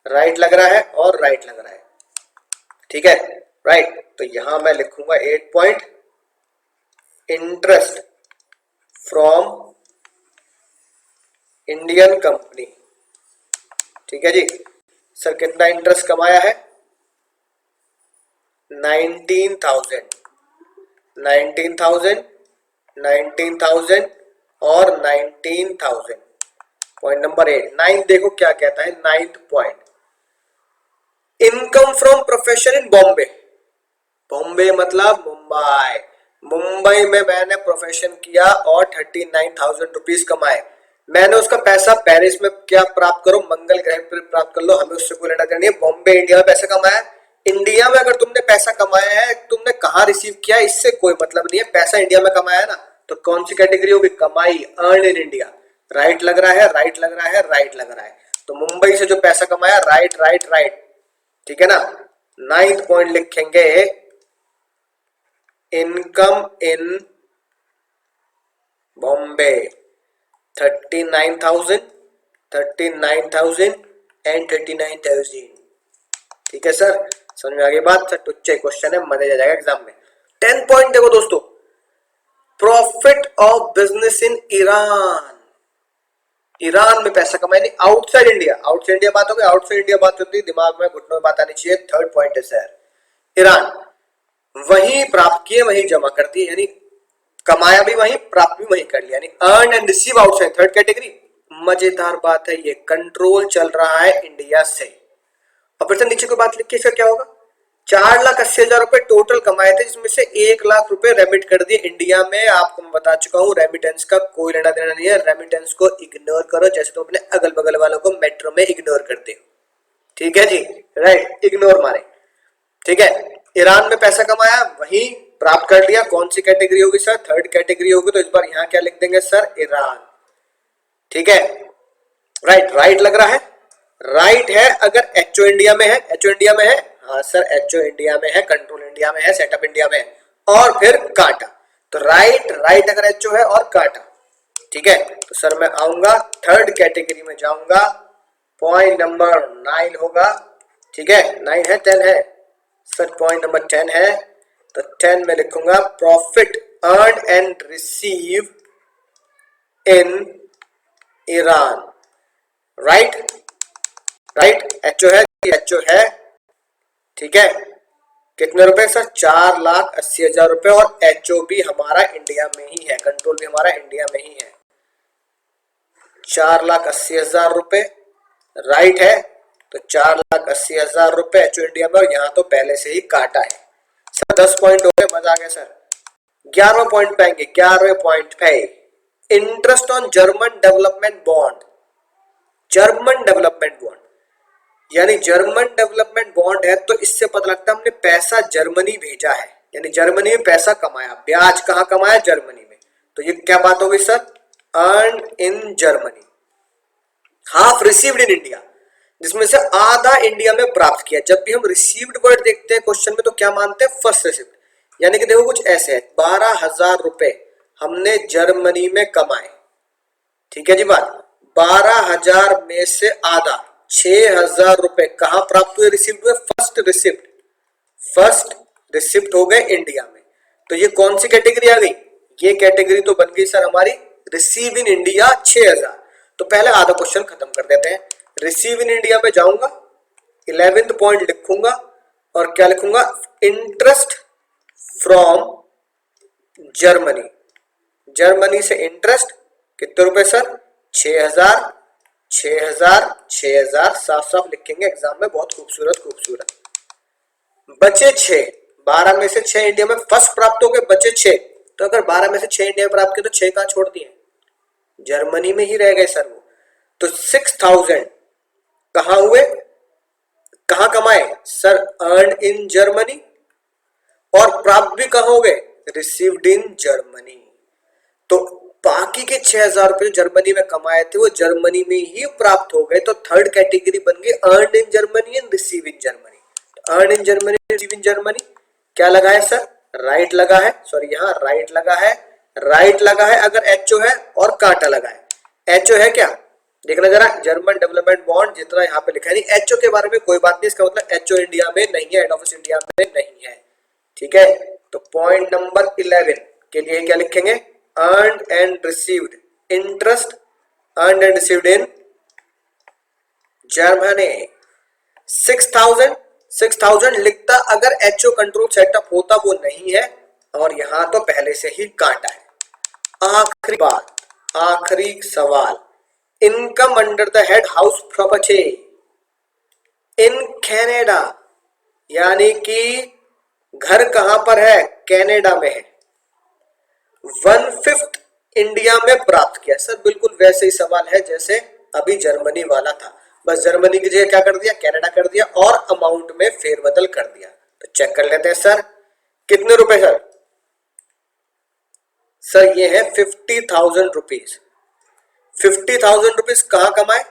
राइट लग रहा है और राइट लग रहा है, ठीक है, राइट। तो यहां मैं लिखूंगा 8 point, interest from Indian company, ठीक है जी। सर कितना इंटरेस्ट कमाया है? 19,000, 19,000, 19,000 और 19,000। पॉइंट नंबर 8, 9 देखो क्या कहता है, 9th point, income from profession in Bombay. Bombay मतलब मुंबई, मुंबई में मैंने प्रोफेशन किया और 39,000 रुपीज कमाए। मैंने उसका पैसा पेरिस में क्या प्राप्त करो, मंगल ग्रह पर प्राप्त कर लो, हमें उससे कोई लेना देना नहीं है। बॉम्बे इंडिया में पैसा कमाया, इंडिया में अगर तुमने पैसा कमाया है, तुमने कहाँ रिसीव किया इससे कोई मतलब नहीं है, पैसा इंडिया में कमाया है ना, तो कौन सी कैटेगरी होगी, कमाई, अर्न इन इंडिया। राइट लग रहा है, राइट लग रहा है, राइट लग रहा है। तो मुंबई से जो पैसा कमाया, राइट राइट राइट, ठीक है ना। 9th पॉइंट लिखेंगे, इनकम इन बॉम्बे 39,000 एंड 39,000। ठीक है सर, समझ में आ गई बात। टुच्चे क्वेश्चन है, मजा आ जाएगा एग्जाम में। 10 पॉइंट देखो दोस्तों, profit of business in Iran. Iran में पैसा कमाए, नहीं आउटसाइड इंडिया, आउटसाइड इंडिया बात हो गई, आउटसाइड इंडिया बात होती है, दिमाग में घुटनों में बात आनी चाहिए। 3rd पॉइंट है सर, ईरान वहीं प्राप्त किए वहीं जमा कर दिए, यानी कमाया भी वहीं, प्राप्त भी वहीं कर लिया, यानी earn and receive outside, 3rd category. मजेदार बात है, ये कंट्रोल चल रहा है इंडिया से। और फिर से नीचे को बात लिखिए, फिर क्या होगा, 4,80,000 रुपए टोटल कमाए थे, जिसमें से 1 लाख रुपए रेमिट कर दिए इंडिया में। आपको मैं बता चुका हूं, रेमिटेंस का कोई लेना देना नहीं है, रेमिटेंस को इग्नोर करो, जैसे तुम अपने अगल बगल वालों को मेट्रो में इग्नोर करते हो। ठीक है जी, राइट, इग्नोर मारे। ठीक है, ईरान में पैसा कमाया, वहीं प्राप्त कर लिया। कौन सी कैटेगरी होगी सर, 3rd कैटेगरी होगी। तो इस बार यहां क्या लिख देंगे सर, ईरान। ठीक है, राइट, राइट लग रहा है, राइट है। अगर एचओ इंडिया में है, एचओ इंडिया में है, हाँ सर एचओ इंडिया में है, कंट्रोल इंडिया में है, सेटअप इंडिया में है, और फिर काटा। तो राइट, राइट अगर एचओ है और काटा। ठीक है, तो सर मैं आऊंगा 3rd कैटेगरी में जाऊंगा, पॉइंट नंबर 9 होगा। ठीक है, 9 है, 10 है सर, पॉइंट नंबर 10 है। तो 10 में लिखूंगा profit earn and receive in Iran. Right, right, HO है, एचओ है। ठीक है, कितने रुपए सर, 4,80,000 रुपए, और एचओ भी हमारा इंडिया में ही है, कंट्रोल भी हमारा इंडिया में ही है। 4,80,000 रुपए, राइट है। तो 4,80,000 रुपए एचओ इंडिया में, और यहां तो पहले से ही काटा है सर। 10 पॉइंट हो गए, मजा आ गया सर। 11वां पॉइंट पे आएंगे, 11वें पॉइंट पे interest on German development bond. German development bond, यानी जर्मन डेवलपमेंट बॉन्ड है, तो इससे पता लगता है हमने पैसा जर्मनी भेजा है, यानी जर्मनी में पैसा कमाया। ब्याज कहां कमाया, जर्मनी में। तो ये क्या बात होगी sir, earn in Germany. Half received in India, जिसमें से आधा इंडिया में प्राप्त किया। जब भी हम रिसीव्ड वर्ड देखते हैं क्वेश्चन में, तो क्या मानते हैं, फर्स्ट रिसीव्ड। यानी कि देखो कुछ ऐसे है, 12,000 रुपए हमने जर्मनी में कमाए। ठीक है जी बात, 12,000 में से आधा 6,000 रुपए कहां प्राप्त हुए, रिसिप्ट हुए, फर्स्ट रिसिप्ट। फर्स्ट रिसिप्ट हो गए इंडिया में। तो ये कौन सी कैटेगरी आ गई, ये कैटेगरी तो बन गई सर हमारी रिसीव इन इंडिया 6,000। तो पहले आधा क्वेश्चन खत्म कर देते हैं। रिसीव इन इंडिया में जाऊंगा, 11th पॉइंट लिखूंगा, और क्या लिखूंगा, इंटरेस्ट फ्रॉम जर्मनी। जर्मनी से इंटरेस्ट कितने रुपए सर, 6,000 6,000 6,000, साफ साफ लिखेंगे एग्जाम में, बहुत खूबसूरत खूबसूरत। बचे 6, 12 में से 6 इंडिया में फर्स्ट प्राप्त हो गए, बचे 6। तो अगर 12 में से 6 इंडिया में प्राप्त किए, तो 6 कहां छोड़ दिए, जर्मनी में ही रह गए सर वो। तो 6,000 कहां हुए, कहां कमाए सर, अर्न इन जर्मनी, और प्राप्त भी कहां हो गए, रिसीव्ड इन जर्मनी। तो बाकी के 6,000 रुपए जर्मनी में कमाए थे, वो जर्मनी में ही प्राप्त हो गए। तो 3rd कैटेगरी बन गई earn in Germany and receive in Germany. Earn in Germany, receive in Germany, क्या लगा है सर, राइट लगा है, सॉरी यहाँ राइट लगा है, राइट लगा है अगर एचओ है, और कांटा लगा है। एचओ है क्या, देखना जरा, जर्मन डेवलपमेंट बॉन्ड जितना यहाँ पे लिखा है, नहीं एचओ के बारे में कोई बात नहीं, इसका मतलब एचओ इंडिया में नहीं है, हेड ऑफिस इंडिया में नहीं है। ठीक है, तो पॉइंट नंबर 11 के लिए क्या लिखेंगे, earned and received interest, earned and received in Germany। 6,000 लिखता अगर एचओ कंट्रोल सेटअप होता, वो नहीं है, और यहां तो पहले से ही काटा है। आखिरी बात, आखिरी सवाल, income under the head house property in Canada, यानी कि घर कहां पर है, कनाडा में है। 1/5 इंडिया में प्राप्त किया। सर बिल्कुल वैसे ही सवाल है जैसे अभी जर्मनी वाला था, बस जर्मनी की जगह क्या कर दिया, कनाडा कर दिया और अमाउंट में फेरबदल कर दिया। तो चेक कर लेते हैं सर कितने रुपए सर। सर ये है 50,000 रुपीज। 50,000 रुपीज कहां कमाए,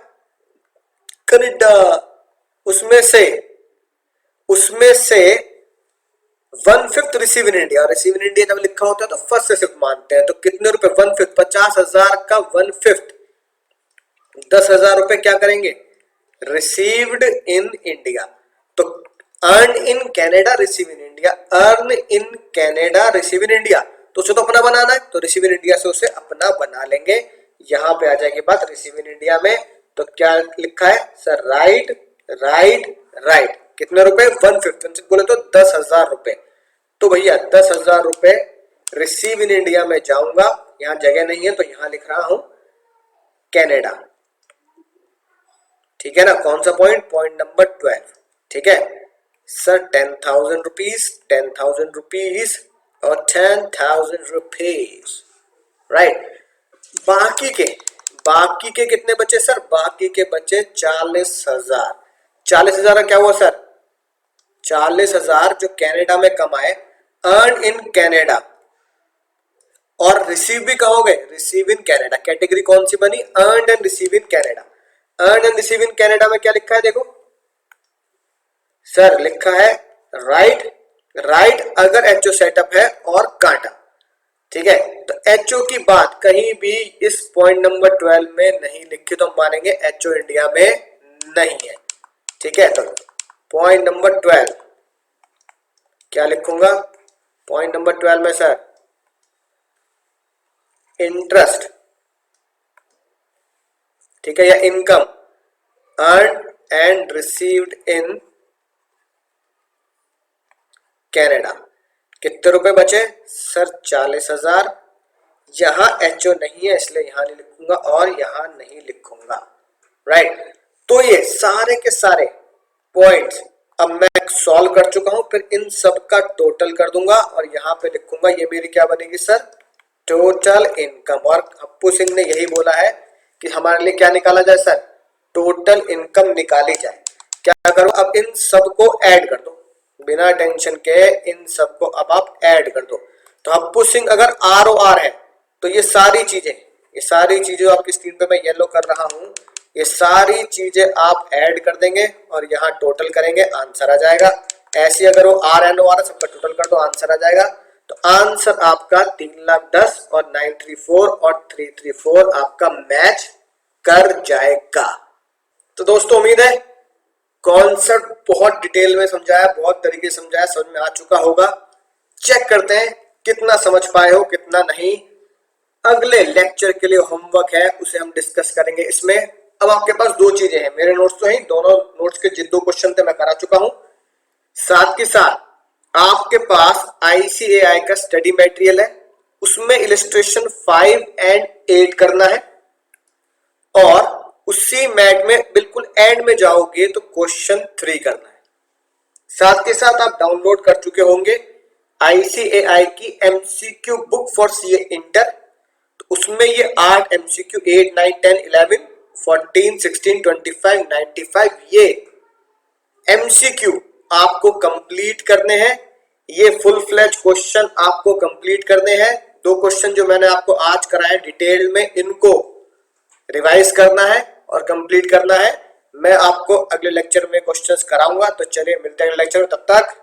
कनाडा। उसमें से 1/5 receive in India. Receive in India जब लिखा होता है तो फर्स्ट से सिर्फ मानते हैं, तो कितने रुपए 1/5, 50,000 का 1/5 10,000 रुपए क्या करेंगे, रिसीव्ड इन इंडिया। तो earn in Canada receive in India, earn in Canada receive in India, तो उसे तो अपना बनाना है, तो रिसीव इन इंडिया से उसे अपना बना लेंगे। यहां पे आ जाएगी बात रिसीव इन इंडिया में, तो क्या लिखा है सर, राइट राइट राइट। कितने रुपए 1/5 बोले तो 10,000 रुपए। तो भैया 10,000 रुपए रिसीव इन इंडिया में जाऊंगा, यहां जगह नहीं है तो यहां लिख रहा हूं कैनेडा। ठीक है ना, कौन सा पॉइंट, पॉइंट नंबर 12। ठीक है सर 10,000 रुपीज, 10,000 रुपीज और 10,000 रुपीज, राइट। बाकी के कितने बचे सर, बाकी के बचे 40,000। 40,000 का क्या हुआ सर, 40,000 जो कनाडा में कमाए, अर्न इन कनाडा, और रिसीव भी कहोगे, रिसीव इन कनाडा। कैटेगरी कौन सी बनी, earn and receive in Canada. Earn and receive in Canada में क्या लिखा है देखो सर, लिखा है राइट राइट अगर एचओ सेटअप है और कांटा। ठीक है, तो एचओ की बात कहीं भी इस पॉइंट नंबर 12 में नहीं लिखी तो हम मानेंगे एचओ इंडिया में नहीं है। ठीक है, तो पॉइंट नंबर 12 क्या लिखूंगा, पॉइंट नंबर 12 में सर इंटरेस्ट, ठीक है, या income earn and received in Canada. कितने रुपए बचे सर, 40,000। यहां एचओ नहीं है इसलिए यहां नहीं लिखूंगा और यहां नहीं लिखूंगा, राइट। तो ये सारे के सारे पॉइंट्स अब मैं सॉल्व कर चुका हूं, फिर इन सब का टोटल कर दूंगा और यहां पे लिखूंगा, ये मेरी क्या बनेगी सर, टोटल इनकम। और अप्पू सिंह ने यही बोला है कि हमारे लिए क्या निकाला जाए सर, टोटल इनकम निकाली जाए। क्या करो, अब इन सब को ऐड कर दो, बिना टेंशन के इन सबको अब आप ऐड कर दो। तो अप्पू सिंह अगर ROR है तो ये सारी चीजें आपकी स्क्रीन पे मैं येलो कर रहा हूं, ये सारी चीजें आप ऐड कर देंगे और यहाँ टोटल करेंगे, आंसर आ जाएगा। ऐसे अगर वो RNOR है सबका टोटल कर दो, आंसर आ जाएगा। तो आंसर आपका 3,10,000 और 934 और 334 आपका मैच कर जाएगा। तो दोस्तों उम्मीद है कॉन्सेप्ट बहुत डिटेल में समझाया, बहुत तरीके से समझाया, समझ में आ चुका होगा। चेक करते हैं कितना समझ पाए हो कितना नहीं। अगले लेक्चर के लिए होमवर्क है, उसे हम डिस्कस करेंगे इसमें। अब आपके पास दो चीजें हैं, मेरे नोट्स तो हैं, दोनों नोट्स के जिन 2 क्वेश्चन थे मैं करा चुका हूं। साथ के साथ आपके पास ICAI का स्टडी मटेरियल है, उसमें इलिस्ट्रेशन 5 एंड 8 करना है और उसी मैट में बिल्कुल एंड में जाओगे तो क्वेश्चन 3 करना है। साथ के साथ आप डाउनलोड कर चुके होंगे ICAI की MCQ book for CA inter, तो उसमें ये 8 MCQ 8, 9, 10, 11, 14, 16, 25, 95 ये MCQ आपको कंप्लीट करने हैं। ये फुल फ्लेज क्वेश्चन आपको कंप्लीट करने हैं। 2 क्वेश्चन जो मैंने आपको आज कराए डिटेल में, इनको रिवाइज करना है और कंप्लीट करना है। मैं आपको अगले लेक्चर में क्वेश्चंस कराऊंगा। तो चलिए मिलते हैं अगले लेक्चर में, तब तक